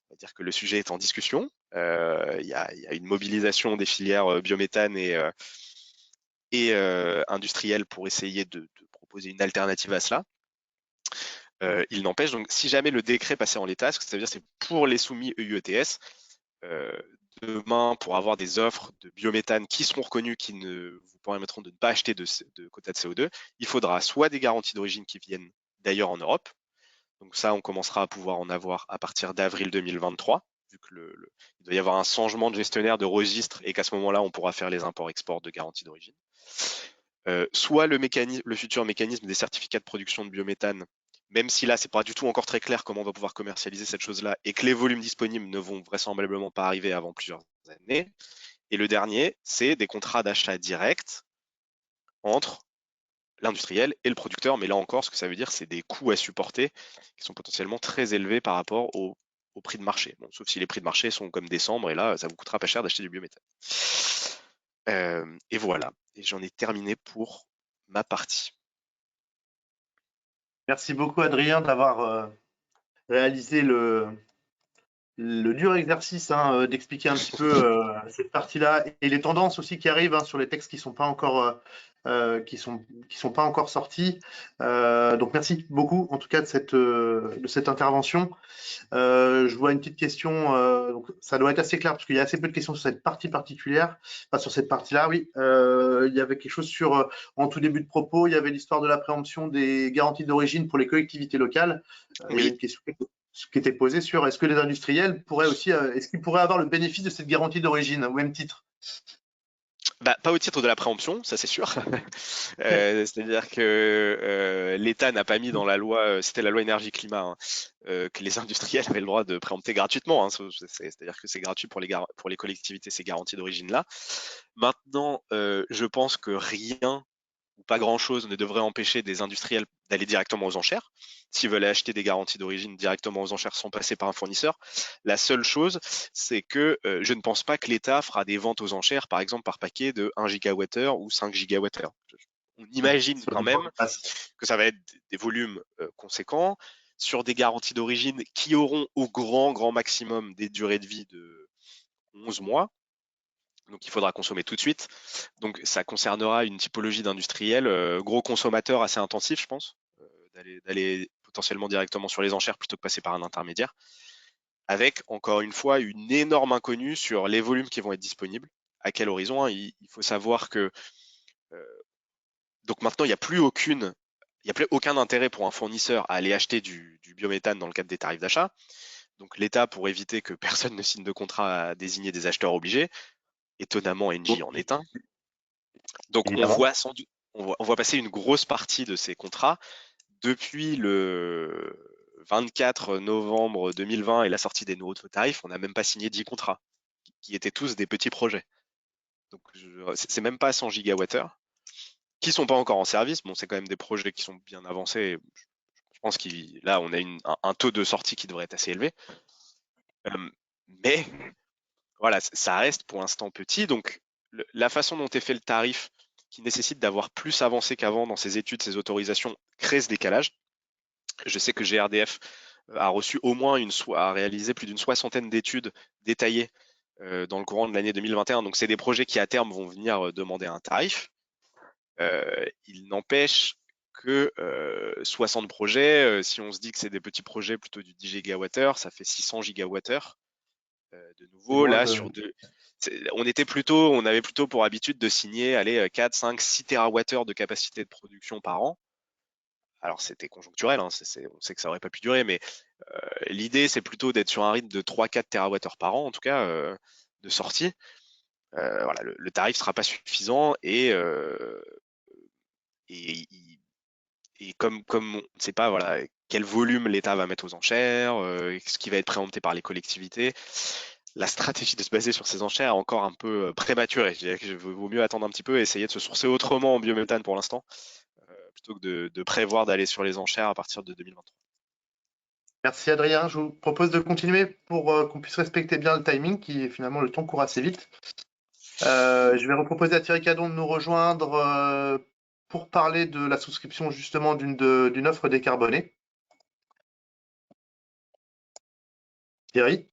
va dire que le sujet est en discussion. Il y a une mobilisation des filières biométhane et industrielles pour essayer de proposer une alternative à cela. Il n'empêche, donc, si jamais le décret passait en l'état, ce que ça veut dire, c'est pour les soumis EUETS, demain, pour avoir des offres de biométhane qui seront reconnues, qui vous permettront de ne pas acheter de quotas de CO2, il faudra soit des garanties d'origine qui viennent d'ailleurs en Europe. Donc ça, on commencera à pouvoir en avoir à partir d'avril 2023, vu que il doit y avoir un changement de gestionnaire de registre et qu'à ce moment-là, on pourra faire les imports-exports de garanties d'origine. Soit le futur mécanisme des certificats de production de biométhane, même si là, c'est pas du tout encore très clair comment on va pouvoir commercialiser cette chose-là et que les volumes disponibles ne vont vraisemblablement pas arriver avant plusieurs années. Et le dernier, c'est des contrats d'achat direct entre l'industriel et le producteur. Mais là encore, ce que ça veut dire, c'est des coûts à supporter qui sont potentiellement très élevés par rapport au prix de marché. Bon, sauf si les prix de marché sont comme décembre et là, ça vous coûtera pas cher d'acheter du biométhane. Et voilà. Et j'en ai terminé pour ma partie. Merci beaucoup, Adrien, d'avoir réalisé le dur exercice d'expliquer un petit peu cette partie-là et les tendances aussi qui arrivent sur les textes qui sont pas encore pas encore sortis. Donc merci beaucoup en tout cas de cette intervention. Je vois une petite question, donc ça doit être assez clair parce qu'il y a assez peu de questions sur cette partie particulière, enfin sur cette partie-là, oui. Il y avait quelque chose sur, en tout début de propos, il y avait l'histoire de la préemption des garanties d'origine pour les collectivités locales. Il y avait une question qui était posée sur est-ce que les industriels pourraient aussi, est-ce qu'ils pourraient avoir le bénéfice de cette garantie d'origine au même titre? Bah, pas au titre de la préemption, ça c'est sûr. C'est-à-dire que l'État n'a pas mis dans la loi, c'était la loi énergie-climat, que les industriels avaient le droit de préempter gratuitement. C'est-à-dire que c'est gratuit pour les collectivités, ces garanties d'origine-là. Maintenant, je pense que rien ou pas grand-chose ne devrait empêcher des industriels d'aller directement aux enchères. S'ils veulent acheter des garanties d'origine directement aux enchères sans passer par un fournisseur, la seule chose, c'est que je ne pense pas que l'État fera des ventes aux enchères, par exemple, par paquet de 1 gigawattheure ou 5 gigawattheure. On imagine quand même que ça va être des volumes conséquents sur des garanties d'origine qui auront au grand maximum des durées de vie de 11 mois. Donc il faudra consommer tout de suite. Donc ça concernera une typologie d'industriels, gros consommateurs assez intensifs, je pense, d'aller potentiellement directement sur les enchères plutôt que passer par un intermédiaire, avec encore une fois une énorme inconnue sur les volumes qui vont être disponibles, à quel horizon. Il faut savoir que donc maintenant il n'y a plus aucun intérêt pour un fournisseur à aller acheter du biométhane dans le cadre des tarifs d'achat. Donc l'État, pour éviter que personne ne signe de contrat, à désigner des acheteurs obligés. Étonnamment, Engie en est un. Donc on voit passer une grosse partie de ces contrats depuis le 24 novembre 2020 et la sortie des nouveaux tarifs. On n'a même pas signé 10 contrats qui étaient tous des petits projets. Donc c'est même pas 100 gigawattheures qui sont pas encore en service. Bon, c'est quand même des projets qui sont bien avancés. Je pense que là, on a un taux de sortie qui devrait être assez élevé. Mais voilà, ça reste pour l'instant petit. Donc la façon dont est fait le tarif, qui nécessite d'avoir plus avancé qu'avant dans ses études, ses autorisations, crée ce décalage. Je sais que GRDF a reçu a réalisé plus d'une soixantaine d'études détaillées dans le courant de l'année 2021. Donc c'est des projets qui à terme vont venir demander un tarif. Il n'empêche que 60 projets, si on se dit que c'est des petits projets plutôt du 10 gigawattheure, ça fait 600 gigawattheure. De nouveau, là, on avait plutôt pour habitude de signer 4, 5, 6 TWh de capacité de production par an. Alors c'était conjoncturel, on sait que ça aurait pas pu durer, mais l'idée c'est plutôt d'être sur un rythme de 3-4 TWh par an, en tout cas, de sortie. Voilà, le tarif sera pas suffisant et comme on ne sait pas quel volume l'État va mettre aux enchères, ce qui va être préempté par les collectivités, la stratégie de se baser sur ces enchères est encore un peu prématurée. Je dirais qu'il vaut mieux attendre un petit peu et essayer de se sourcer autrement en biométhane pour l'instant, plutôt que de prévoir d'aller sur les enchères à partir de 2023. Merci Adrien, je vous propose de continuer pour qu'on puisse respecter bien le timing, qui finalement le temps court assez vite. Je vais reproposer à Thierry Cadon de nous rejoindre pour parler de la souscription justement d'une offre décarbonée. Thierry.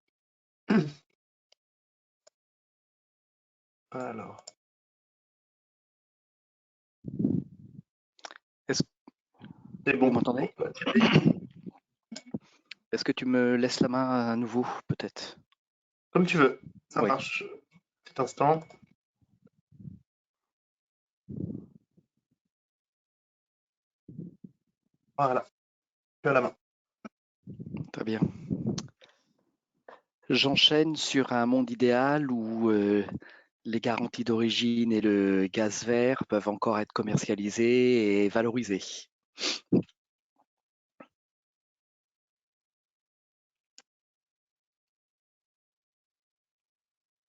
Alors. C'est bon. Vous m'entendez? Est-ce que tu me laisses la main à nouveau, peut-être? Comme tu veux, ça marche. Petit instant. Voilà, tu as la main. Très bien. J'enchaîne sur un monde idéal où les garanties d'origine et le gaz vert peuvent encore être commercialisés et valorisés.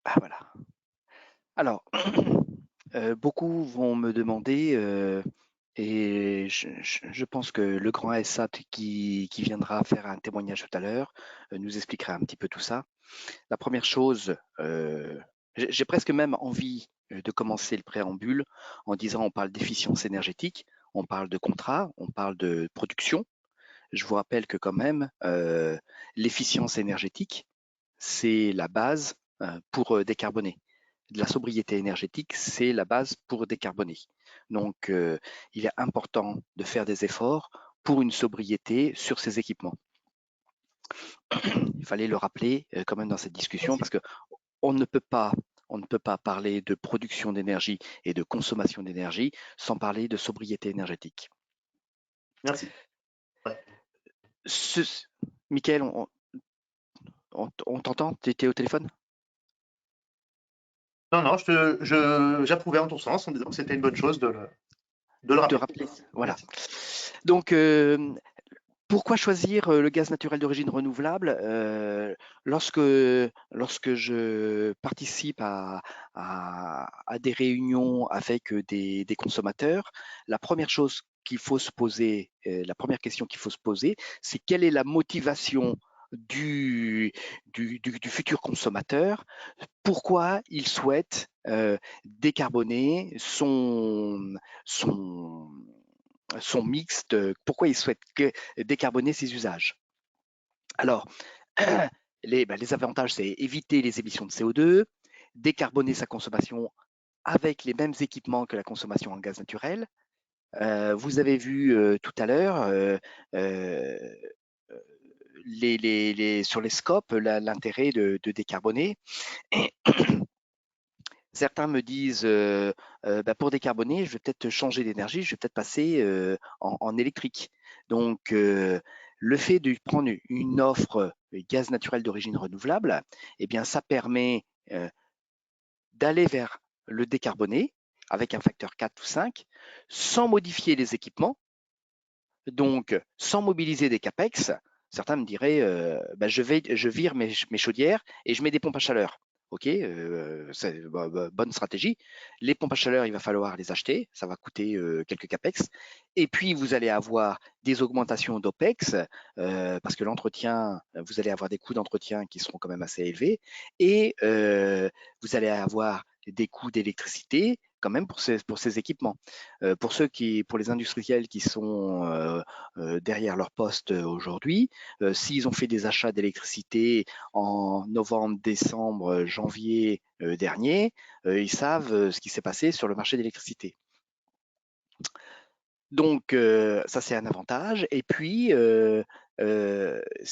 Ah, voilà. Alors, beaucoup vont me demander, et je pense que le grand SAT qui viendra faire un témoignage tout à l'heure nous expliquera un petit peu tout ça. La première chose, j'ai presque même envie de commencer le préambule en disant on parle d'efficience énergétique, on parle de contrat, on parle de production. Je vous rappelle que quand même, l'efficience énergétique, c'est la base pour décarboner. De la sobriété énergétique, c'est la base pour décarboner. Donc, il est important de faire des efforts pour une sobriété sur ces équipements. Il fallait le rappeler quand même dans cette discussion parce que on ne peut pas parler de production d'énergie et de consommation d'énergie sans parler de sobriété énergétique. Merci. Ouais. Mickaël, on t'entend? Tu étais au téléphone? Non, j'approuvais en ton sens en disant que c'était une bonne chose de le rappeler. Voilà. Merci. Donc, pourquoi choisir le gaz naturel d'origine renouvelable? Lorsque je participe à des réunions avec des consommateurs, la première chose qu'il faut se poser, la première question qu'il faut se poser, c'est quelle est la motivation du futur consommateur? Pourquoi il souhaite décarboner son mixte, pourquoi il souhaite décarboner ses usages. Alors, les avantages, c'est éviter les émissions de CO2, décarboner sa consommation avec les mêmes équipements que la consommation en gaz naturel. Vous avez vu tout à l'heure sur les scopes l'intérêt de décarboner. Certains me disent, pour décarboner, je vais peut-être changer d'énergie, je vais peut-être passer en électrique. Donc, le fait de prendre une offre gaz naturel d'origine renouvelable, eh bien, ça permet d'aller vers le décarboné avec un facteur 4 ou 5, sans modifier les équipements, donc sans mobiliser des CAPEX. Certains me diraient, je vire mes chaudières et je mets des pompes à chaleur. Ok, c'est bonne stratégie. Les pompes à chaleur, il va falloir les acheter, ça va coûter quelques capex. Et puis vous allez avoir des augmentations d'OPEX parce que l'entretien, vous allez avoir des coûts d'entretien qui seront quand même assez élevés, et vous allez avoir des coûts d'électricité quand même pour ces équipements. Pour les industriels qui sont derrière leur poste aujourd'hui, s'ils ont fait des achats d'électricité en novembre, décembre, janvier dernier, ils savent ce qui s'est passé sur le marché d'électricité. Donc, ça, c'est un avantage. Et puis, ce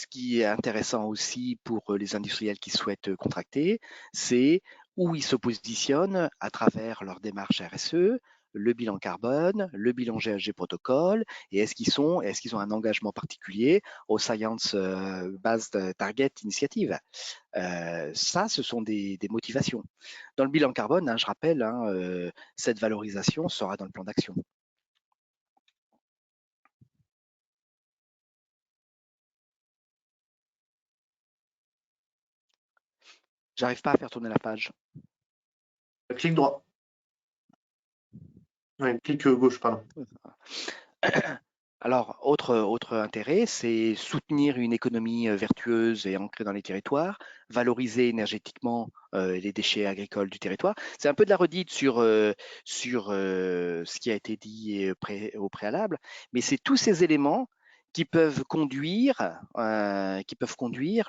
qui est intéressant aussi pour les industriels qui souhaitent contracter, c'est où ils se positionnent à travers leur démarche RSE, le bilan carbone, le bilan GHG protocole, et est-ce qu'ils ont un engagement particulier au Science Based Target Initiative. Ça, ce sont des motivations. Dans le bilan carbone, je rappelle, cette valorisation sera dans le plan d'action. J'arrive pas à faire tourner la page. Clic droit. Ouais, clic gauche, pardon. Alors, autre intérêt, c'est soutenir une économie vertueuse et ancrée dans les territoires, valoriser énergétiquement les déchets agricoles du territoire. C'est un peu de la redite sur ce qui a été dit au préalable, mais c'est tous ces éléments qui peuvent conduire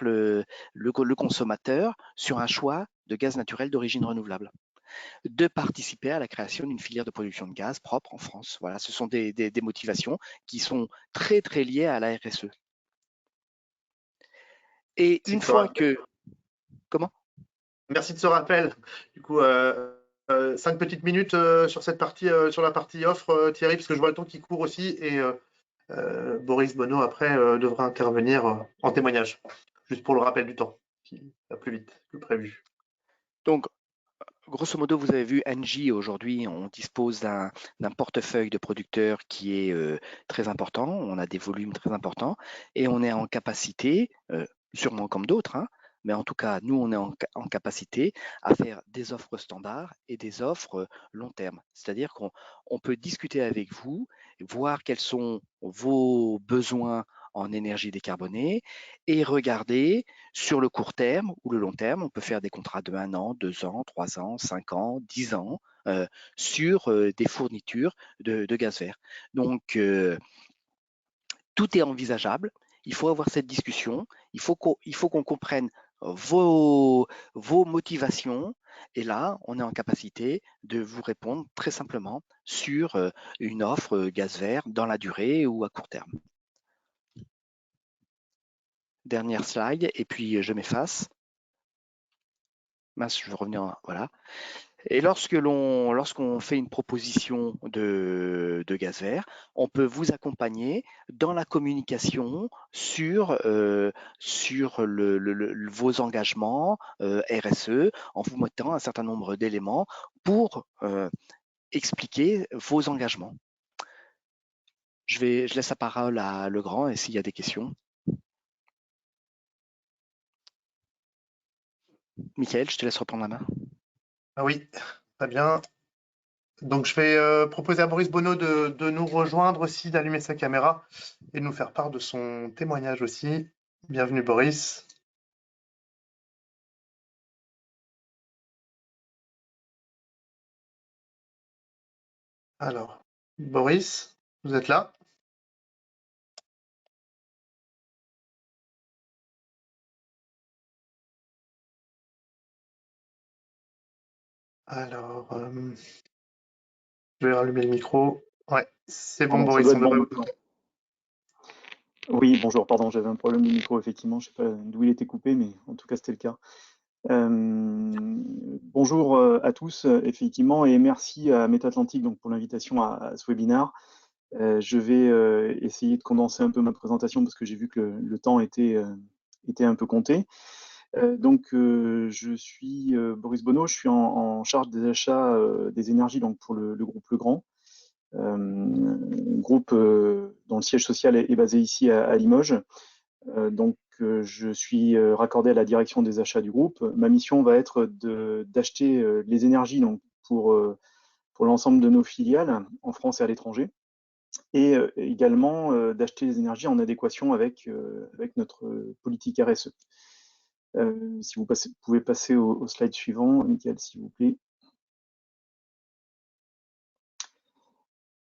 le consommateur sur un choix de gaz naturel d'origine renouvelable, de participer à la création d'une filière de production de gaz propre en France. Voilà, ce sont des motivations qui sont très très liées à la RSE. Et une fois que... Comment? Merci de ce rappel. Du coup, 5 petites minutes sur cette partie, sur la partie offre, Thierry, parce que je vois le temps qui court aussi, et Boris Bonneau après devra intervenir en témoignage, juste pour le rappel du temps, qui va plus vite que prévu. Donc, grosso modo, vous avez vu, Engie, aujourd'hui, on dispose d'un portefeuille de producteurs qui est très important. On a des volumes très importants et on est en capacité, sûrement comme d'autres, mais en tout cas, nous, on est en capacité à faire des offres standards et des offres long terme. C'est-à-dire qu'on peut discuter avec vous, voir quels sont vos besoins en énergie décarbonée et regarder sur le court terme ou le long terme. On peut faire des contrats de 1 an, 2 ans, 3 ans, 5 ans, 10 ans sur des fournitures de gaz vert. Donc, tout est envisageable. Il faut avoir cette discussion. Il faut qu'on comprenne vos motivations, et là, on est en capacité de vous répondre très simplement sur une offre gaz vert dans la durée ou à court terme. Dernière slide, et puis je m'efface. Mince, je vais revenir, voilà. Et lorsqu'on fait une proposition de gaz vert, on peut vous accompagner dans la communication sur vos engagements RSE en vous mettant un certain nombre d'éléments pour expliquer vos engagements. Je laisse la parole à Legrand et s'il y a des questions. Michael, je te laisse reprendre la main. Ah oui, très bien. Donc, je vais proposer à Boris Bonneau de nous rejoindre aussi, d'allumer sa caméra et de nous faire part de son témoignage aussi. Bienvenue, Boris. Alors, Boris, vous êtes là? Alors, je vais rallumer le micro. Ouais, c'est bon, Pardon, ça Boris, doit on être bon devrait vous maintenant. entendre. Oui, bonjour, pardon, j'avais un problème de micro, effectivement, je ne sais pas d'où il était coupé, mais en tout cas, c'était le cas. Bonjour à tous, effectivement, et merci à Métatlantique donc, pour l'invitation à ce webinaire. Je vais essayer de condenser un peu ma présentation parce que j'ai vu que le temps était un peu compté. Je suis Boris Bonneau, je suis en charge des achats des énergies donc, pour le groupe Legrand. Groupe dont le siège social est basé ici à Limoges. Je suis raccordé à la direction des achats du groupe. Ma mission va être d'acheter les énergies donc, pour l'ensemble de nos filiales en France et à l'étranger, et également d'acheter les énergies en adéquation avec notre politique RSE. Si vous pouvez passer au slide suivant, Michael, s'il vous plaît.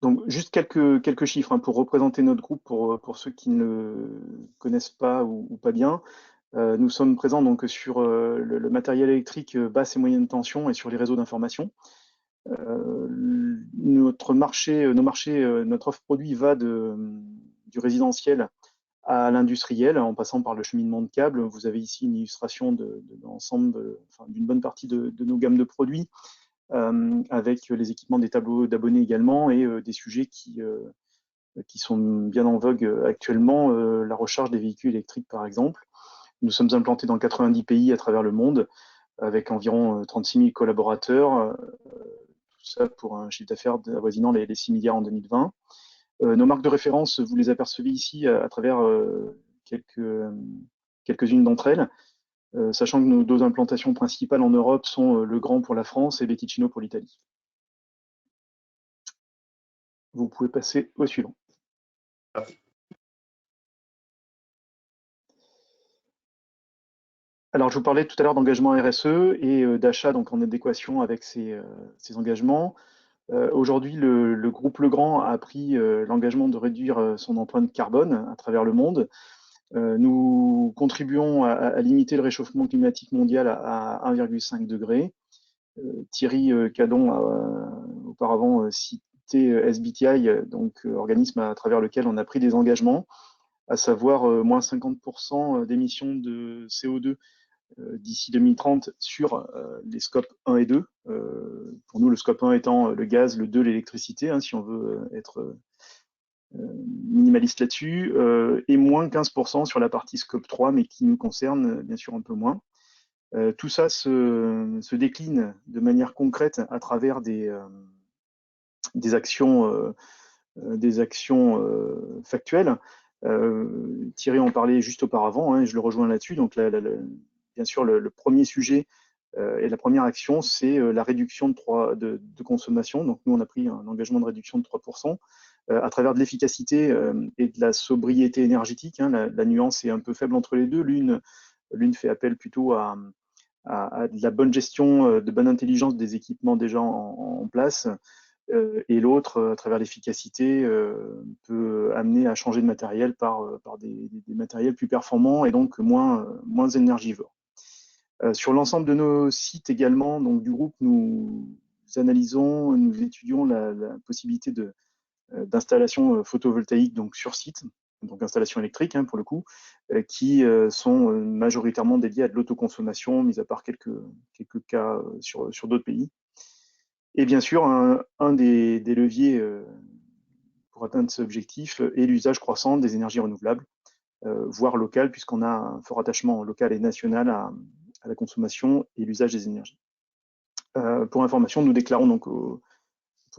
Donc, juste quelques chiffres pour représenter notre groupe pour ceux qui ne le connaissent pas ou pas bien. Nous sommes présents donc sur le matériel électrique basse et moyenne tension et sur les réseaux d'information. Notre offre produit va du résidentiel à l'industriel en passant par le cheminement de câbles. Vous avez ici une illustration de l'ensemble, d'une bonne partie de nos gammes de produits. Avec les équipements des tableaux d'abonnés également et des sujets qui sont bien en vogue actuellement, la recharge des véhicules électriques par exemple. Nous sommes implantés dans 90 pays à travers le monde avec environ 36 000 collaborateurs, tout ça pour un chiffre d'affaires avoisinant les 6 milliards en 2020. Nos marques de référence, vous les apercevez ici à travers quelques-unes d'entre elles. Sachant que nos deux implantations principales en Europe sont Legrand pour la France et Betticino pour l'Italie. Vous pouvez passer au suivant. Alors, je vous parlais tout à l'heure d'engagement RSE et d'achat donc en adéquation avec ces engagements. Aujourd'hui, le groupe Legrand a pris l'engagement de réduire son empreinte carbone à travers le monde. Nous contribuons à limiter le réchauffement climatique mondial à 1,5 degré. Thierry Cadon a auparavant cité SBTI, donc organisme à travers lequel on a pris des engagements, à savoir moins 50% d'émissions de CO2 d'ici 2030 sur les scopes 1 et 2. Pour nous, le scope 1 étant le gaz, le 2 l'électricité, si on veut être minimaliste là-dessus, et moins 15% sur la partie scope 3, mais qui nous concerne bien sûr un peu moins. Tout ça se décline de manière concrète à travers des actions factuelles. Thierry en parlait juste auparavant, je le rejoins là-dessus. Donc, bien sûr, le premier sujet et la première action, c'est la réduction de consommation. Donc, nous, on a pris un engagement de réduction de 3% à travers de l'efficacité et de la sobriété énergétique. La nuance est un peu faible entre les deux. L'une fait appel plutôt à de la bonne gestion, de bonne intelligence des équipements déjà en place, et l'autre, à travers l'efficacité, peut amener à changer de matériel par des matériels plus performants et donc moins énergivores. Sur l'ensemble de nos sites également, donc du groupe, nous analysons, nous étudions la possibilité d'installation photovoltaïque donc sur site, donc installation électrique pour le coup, qui sont majoritairement dédiées à de l'autoconsommation, mis à part quelques cas sur d'autres pays. Et bien sûr, un des leviers pour atteindre cet objectif est l'usage croissant des énergies renouvelables, voire locales, puisqu'on a un fort attachement local et national à la consommation et l'usage des énergies. Pour information, nous déclarons donc, pour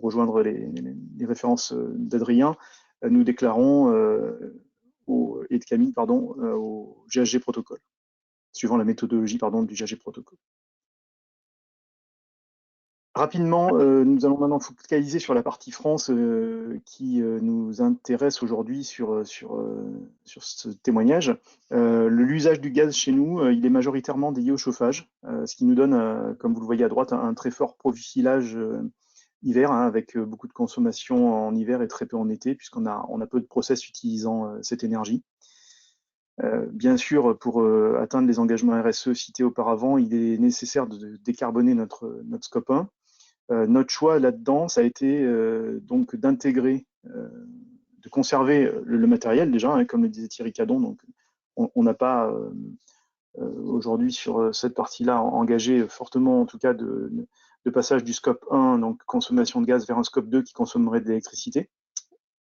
rejoindre les références d'Adrien, nous déclarons et de Camille, pardon, au GHG protocole, suivant la méthodologie du GHG protocole. Rapidement, nous allons maintenant focaliser sur la partie France qui nous intéresse aujourd'hui sur ce témoignage. L'usage du gaz chez nous, il est majoritairement lié au chauffage, ce qui nous donne, comme vous le voyez à droite, un très fort profilage hiver, avec beaucoup de consommation en hiver et très peu en été, puisqu'on a peu de process utilisant cette énergie. Bien sûr, pour atteindre les engagements RSE cités auparavant, il est nécessaire de décarboner notre scope 1. Notre choix là-dedans, ça a été donc d'intégrer, de conserver le matériel déjà, comme le disait Thierry Cadon. Donc, on n'a pas aujourd'hui sur cette partie-là engagé fortement, en tout cas, de passage du scope 1, donc consommation de gaz, vers un scope 2 qui consommerait de l'électricité.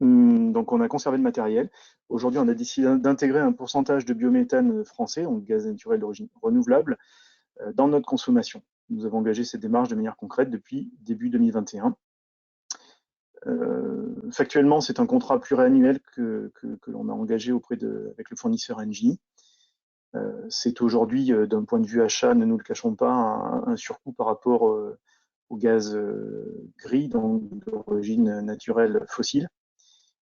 Donc, on a conservé le matériel. Aujourd'hui, on a décidé d'intégrer un pourcentage de biométhane français, donc gaz naturel d'origine renouvelable, dans notre consommation. Nous avons engagé cette démarche de manière concrète depuis début 2021. Factuellement, c'est un contrat pluriannuel que l'on a engagé avec le fournisseur Engie. C'est aujourd'hui, d'un point de vue achat, ne nous le cachons pas, un surcoût par rapport au gaz gris, donc d'origine naturelle fossile.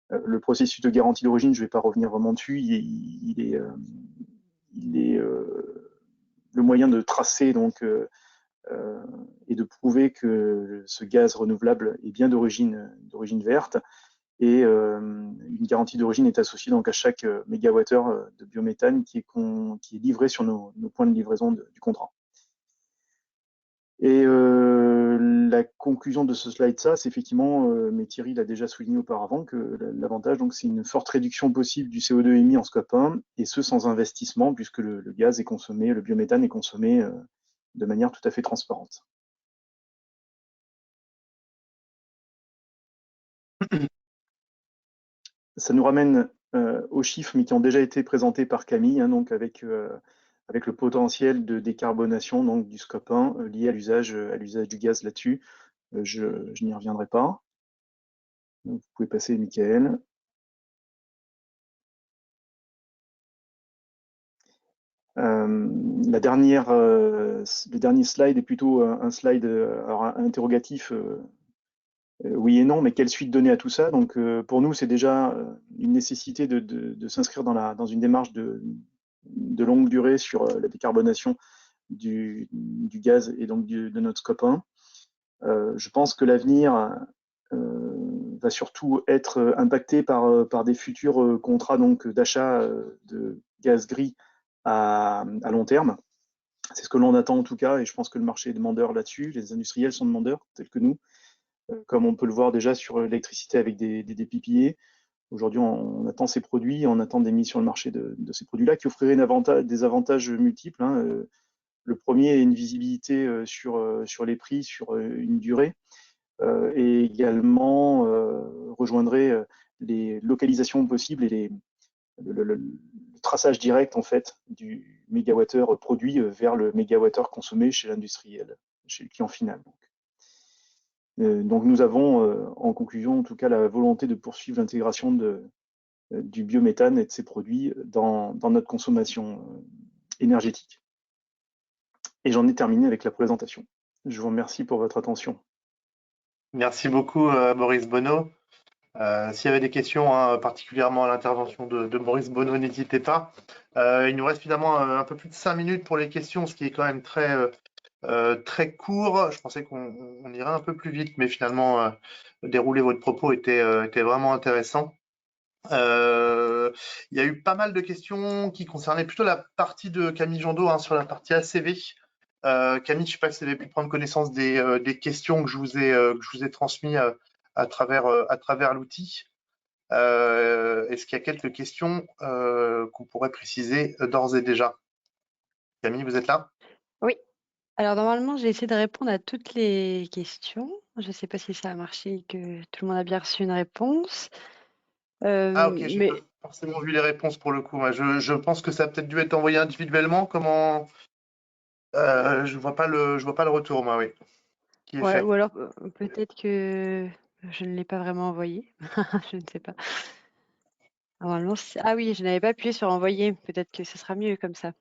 Le processus de garantie d'origine, je ne vais pas revenir vraiment dessus, il est le moyen de tracer donc et de prouver que ce gaz renouvelable est bien d'origine verte. Et une garantie d'origine est associée donc à chaque mégawattheure de biométhane qui est livré sur nos points de livraison du contrat. Et la conclusion de ce slide, c'est effectivement, mais Thierry l'a déjà souligné auparavant, que l'avantage, donc, c'est une forte réduction possible du CO2 émis en scope 1, et ce sans investissement, puisque le gaz est consommé, le biométhane est consommé de manière tout à fait transparente. Ça nous ramène aux chiffres, mais qui ont déjà été présentés par Camille, donc avec le potentiel de décarbonation donc, du scope 1 lié à l'usage du gaz là-dessus. Je n'y reviendrai pas. Donc, vous pouvez passer, Michael. Le dernier slide est plutôt un slide interrogatif. Oui et non, mais quelle suite donner à tout ça? Donc, pour nous, c'est déjà une nécessité de s'inscrire dans une démarche de longue durée sur la décarbonation du gaz et donc de notre scope 1. Je pense que l'avenir va surtout être impacté par des futurs contrats donc d'achat de gaz gris à long terme. C'est ce que l'on attend en tout cas, et je pense que le marché est demandeur là-dessus. Les industriels sont demandeurs, tels que nous, comme on peut le voir déjà sur l'électricité avec des PPA. Aujourd'hui, on attend ces produits, on attend des mises sur le marché de ces produits-là qui offriraient des avantages multiples. Le premier est une visibilité sur les prix, sur une durée, et également rejoindrait les localisations possibles et le traçage direct en fait du mégawattheure produit vers le mégawattheure consommé chez l'industriel, chez le client final. Donc nous avons en conclusion en tout cas la volonté de poursuivre l'intégration du biométhane et de ses produits dans notre consommation énergétique. Et j'en ai terminé avec la présentation. Je vous remercie pour votre attention. Merci beaucoup Maurice Bonneau. S'il y avait des questions, particulièrement à l'intervention de Maurice Bonneau, n'hésitez pas. Il nous reste finalement un peu plus de 5 minutes pour les questions, ce qui est quand même très court. Je pensais qu'on irait un peu plus vite, mais finalement, dérouler votre propos était vraiment intéressant. Il y a eu pas mal de questions qui concernaient plutôt la partie de Camille Jandot, sur la partie ACV. Camille, je ne sais pas si vous avez pu prendre connaissance des questions que je vous ai transmises à travers l'outil. Est-ce qu'il y a quelques questions qu'on pourrait préciser d'ores et déjà? Camille, vous êtes là? Oui. Alors normalement, j'ai essayé de répondre à toutes les questions. Je ne sais pas si ça a marché et que tout le monde a bien reçu une réponse. Ah ok, j'ai pas Mais forcément vu les réponses pour le coup. Moi, je pense que ça a peut-être dû être envoyé individuellement. Comment je vois pas le retour, moi, oui, qui est ouais, fait. ou alors peut-être que je ne l'ai pas vraiment envoyé. Je ne sais pas. Normalement, ah oui, je n'avais pas appuyé sur envoyer. Peut-être que ce sera mieux comme ça.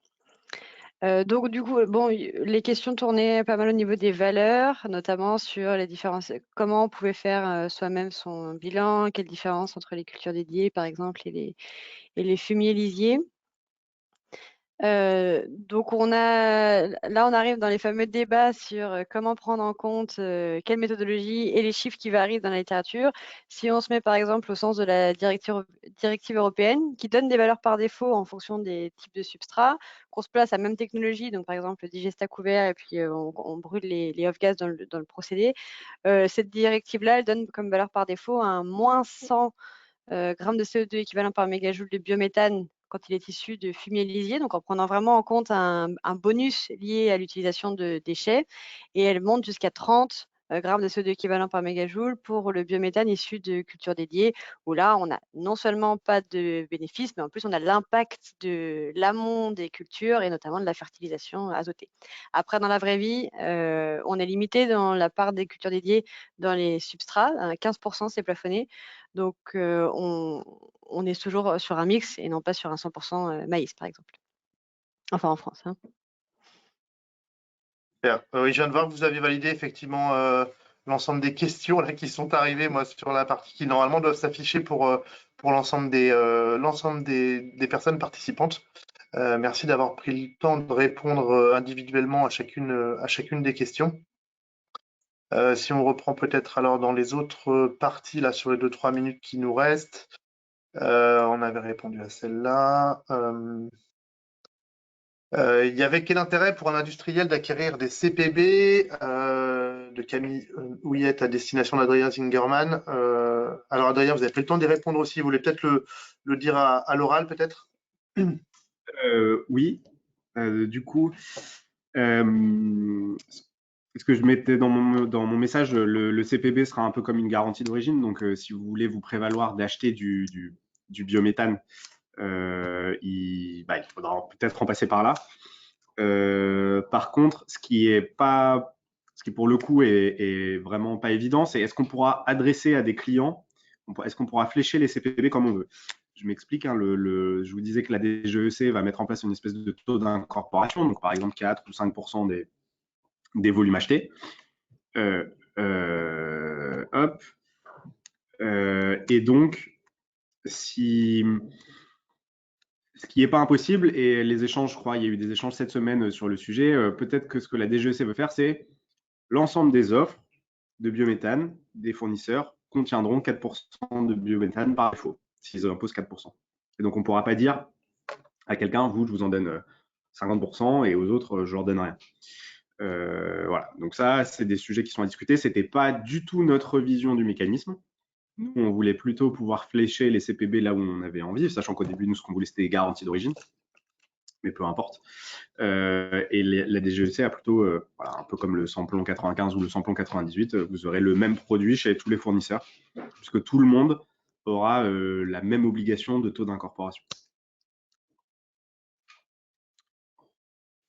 Donc du coup, bon, les questions tournaient pas mal au niveau des valeurs, notamment sur les différences, comment on pouvait faire soi-même son bilan, quelle différence entre les cultures dédiées, par exemple, et les fumiers lisiers. Donc on arrive dans les fameux débats sur comment prendre en compte quelle méthodologie et les chiffres qui varient dans la littérature. Si on se met par exemple au sens de la directive européenne qui donne des valeurs par défaut en fonction des types de substrats, qu'on se place à la même technologie, donc par exemple le digesta couvert et puis on brûle les off-gas dans le procédé, cette directive-là, elle donne comme valeur par défaut un moins 100 grammes de CO2 équivalent par mégajoule de biométhane quand il est issu de fumier lisier, donc en prenant vraiment en compte un bonus lié à l'utilisation de déchets. Et elle monte jusqu'à 30 grammes de CO2 équivalent par mégajoule pour le biométhane issu de cultures dédiées, où là, on n'a non seulement pas de bénéfices, mais en plus, on a l'impact de l'amont des cultures et notamment de la fertilisation azotée. Après, dans la vraie vie, on est limité dans la part des cultures dédiées dans les substrats, 15% c'est plafonné. Donc, on est toujours sur un mix et non pas sur un 100% maïs, par exemple. Enfin, en France. Hein. Super. Oui, je viens de voir que vous avez validé effectivement l'ensemble des questions là, qui sont arrivées, moi, sur la partie qui normalement doivent s'afficher pour l'ensemble des personnes participantes. Merci d'avoir pris le temps de répondre individuellement à chacune des questions. Si on reprend peut-être alors dans les autres parties, là, sur les 2-3 minutes qui nous restent, on avait répondu à celle-là. Il y avait quel intérêt pour un industriel d'acquérir des CPB de Camille Houillette à destination d'Adrien Zingerman? Alors Adrien, vous avez pris le temps d'y répondre aussi. Vous voulez peut-être le dire à l'oral, peut-être? Oui. Du coup, ce que je mettais dans mon message, le CPB sera un peu comme une garantie d'origine. Donc, si vous voulez vous prévaloir d'acheter du biométhane, il faudra peut-être en passer par là. Par contre, ce qui pour le coup est vraiment pas évident, c'est est-ce qu'on pourra adresser à des clients, est-ce qu'on pourra flécher les CPB comme on veut? Je m'explique, je vous disais que la DGEC va mettre en place une espèce de taux d'incorporation, donc par exemple 4 ou 5% des volumes achetés. Et donc, ce qui n'est pas impossible, et les échanges, je crois, il y a eu des échanges cette semaine sur le sujet, peut-être que ce que la DGEC veut faire, c'est l'ensemble des offres de biométhane des fournisseurs contiendront 4% de biométhane par défaut, s'ils imposent 4%. Et donc, on ne pourra pas dire à quelqu'un, je vous en donne 50% et aux autres, je leur donne rien. Voilà, donc ça, c'est des sujets qui sont à discuter. Ce n'était pas du tout notre vision du mécanisme. Nous, on voulait plutôt pouvoir flécher les CPB là où on avait envie, sachant qu'au début, nous, ce qu'on voulait, c'était des garanties d'origine, mais peu importe. Et la DGEC a plutôt, un peu comme le samplon 95 ou le samplon 98, vous aurez le même produit chez tous les fournisseurs, puisque tout le monde aura la même obligation de taux d'incorporation.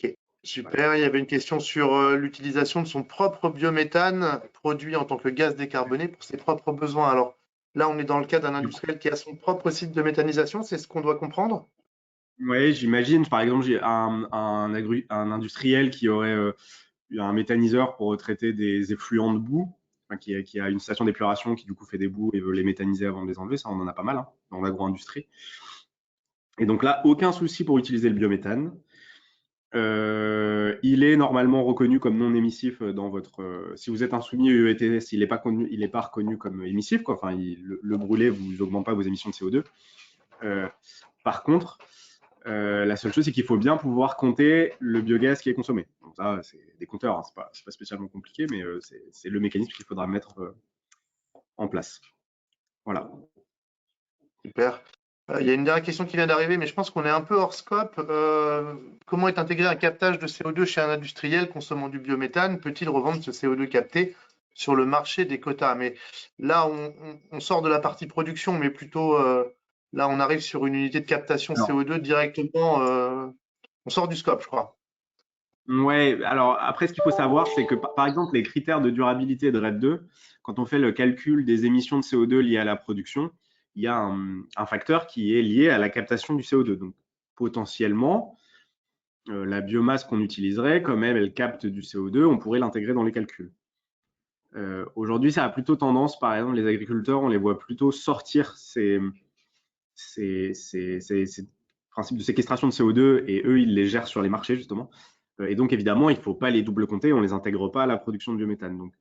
Ok, super. Il y avait une question sur l'utilisation de son propre biométhane produit en tant que gaz décarboné pour ses propres besoins. Alors là, on est dans le cas d'un industriel qui a son propre site de méthanisation, c'est ce qu'on doit comprendre? Oui, j'imagine. Par exemple, j'ai un industriel qui aurait un méthaniseur pour traiter des effluents de boue, qui a une station d'épuration qui du coup fait des boues et veut les méthaniser avant de les enlever. Ça, on en a pas mal dans l'agro-industrie. Et donc là, aucun souci pour utiliser le biométhane. Il est normalement reconnu comme non émissif dans votre. Si vous êtes un soumis ETS, il n'est pas reconnu comme émissif, quoi. Enfin, le brûlé vous augmente pas vos émissions de CO2. Par contre, la seule chose, c'est qu'il faut bien pouvoir compter le biogaz qui est consommé. Donc ça, c'est des compteurs, hein, c'est pas spécialement compliqué, mais c'est le mécanisme qu'il faudra mettre en place. Voilà. Super. Il y a une dernière question qui vient d'arriver, mais je pense qu'on est un peu hors scope. Comment est intégré un captage de CO2 chez un industriel consommant du biométhane? Peut-il revendre ce CO2 capté sur le marché des quotas? Mais là, on sort de la partie production, mais plutôt là, on arrive sur une unité de captation CO2 directement. On sort du scope, je crois. Ouais, alors après, ce qu'il faut savoir, c'est que par exemple, les critères de durabilité de RED 2, quand on fait le calcul des émissions de CO2 liées à la production, il y a un facteur qui est lié à la captation du CO2. Donc, potentiellement, la biomasse qu'on utiliserait, comme elle capte du CO2, on pourrait l'intégrer dans les calculs. Aujourd'hui, ça a plutôt tendance, par exemple, les agriculteurs, on les voit plutôt sortir ces principes de séquestration de CO2 et eux, ils les gèrent sur les marchés, justement. Et donc, évidemment, il ne faut pas les double compter, on ne les intègre pas à la production de biométhane. Donc,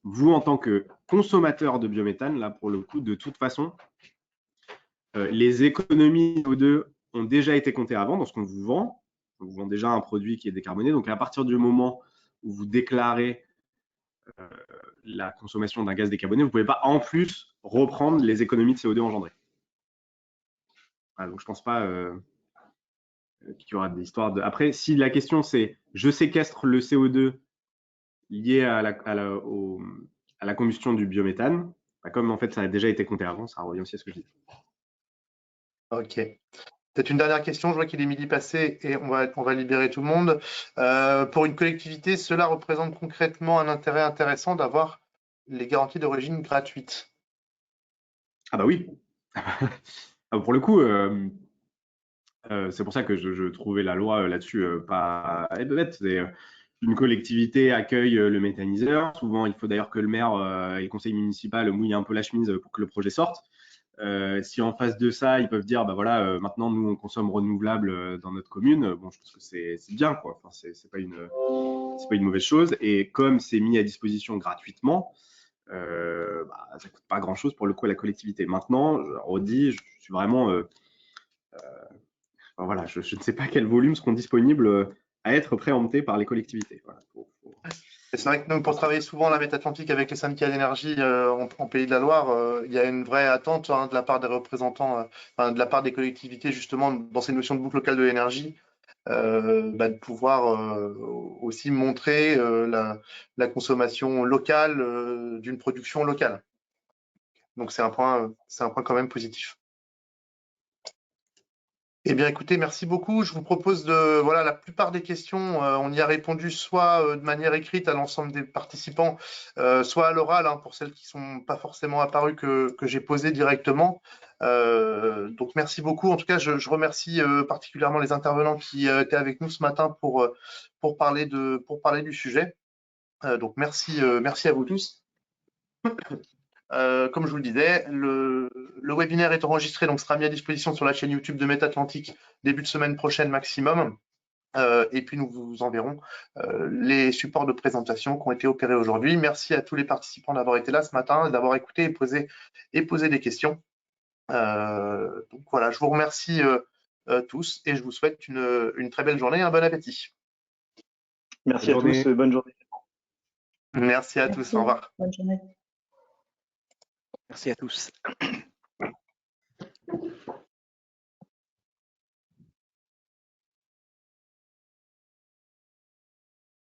vous, en tant que consommateur de biométhane, là, pour le coup, de toute façon, les économies de CO2 ont déjà été comptées avant dans ce qu'on vous vend. On vous vend déjà un produit qui est décarboné. Donc, à partir du moment où vous déclarez la consommation d'un gaz décarboné, vous ne pouvez pas en plus reprendre les économies de CO2 engendrées. Voilà, donc, je ne pense pas qu'il y aura des histoires de… Après, si la question c'est « je séquestre le CO2 lié à la combustion du biométhane », bah, comme en fait ça a déjà été compté avant, ça revient aussi à ce que je dis. Ok. Peut-être une dernière question, je vois qu'il est midi passé et on va libérer tout le monde. Pour une collectivité, cela représente concrètement un intérêt intéressant d'avoir les garanties d'origine gratuites. Ah bah oui. Pour le coup, c'est pour ça que je trouvais la loi là-dessus pas bête. Une collectivité accueille le méthaniseur. Souvent, il faut d'ailleurs que le maire et le conseil municipal mouillent un peu la chemise pour que le projet sorte. Si en face de ça, ils peuvent dire, bah voilà, maintenant nous on consomme renouvelable dans notre commune, bon, je pense que c'est bien, quoi. Enfin, c'est pas une mauvaise chose. Et comme c'est mis à disposition gratuitement, bah, ça coûte pas grand-chose pour le coup à la collectivité. Maintenant, je redis, je suis vraiment, enfin, voilà, je ne sais pas quels volumes seront disponibles à être préemptés par les collectivités. Voilà, C'est vrai que nous, pour travailler souvent la Métatlantique avec les syndicats d'énergie en Pays de la Loire, il y a une vraie attente de la part des représentants, de la part des collectivités, justement, dans ces notions de boucle locale de l'énergie, de pouvoir aussi montrer la consommation locale d'une production locale. Donc c'est un point quand même positif. Eh bien, écoutez, merci beaucoup. Je vous propose voilà, la plupart des questions, on y a répondu soit de manière écrite à l'ensemble des participants, soit à l'oral, hein, pour celles qui sont pas forcément apparues que j'ai posées directement. Donc, merci beaucoup. En tout cas, je remercie particulièrement les intervenants qui étaient avec nous ce matin pour parler du sujet. Donc, merci à vous tous. Comme je vous le disais, le webinaire est enregistré, donc sera mis à disposition sur la chaîne YouTube de Métatlantique début de semaine prochaine maximum. Et puis nous vous enverrons les supports de présentation qui ont été opérés aujourd'hui. Merci à tous les participants d'avoir été là ce matin, d'avoir écouté et posé des questions. Donc voilà, je vous remercie tous et je vous souhaite une très belle journée et un bon appétit. Merci à tous, bonne journée. Merci à tous, au revoir. Bonne journée. Merci à tous.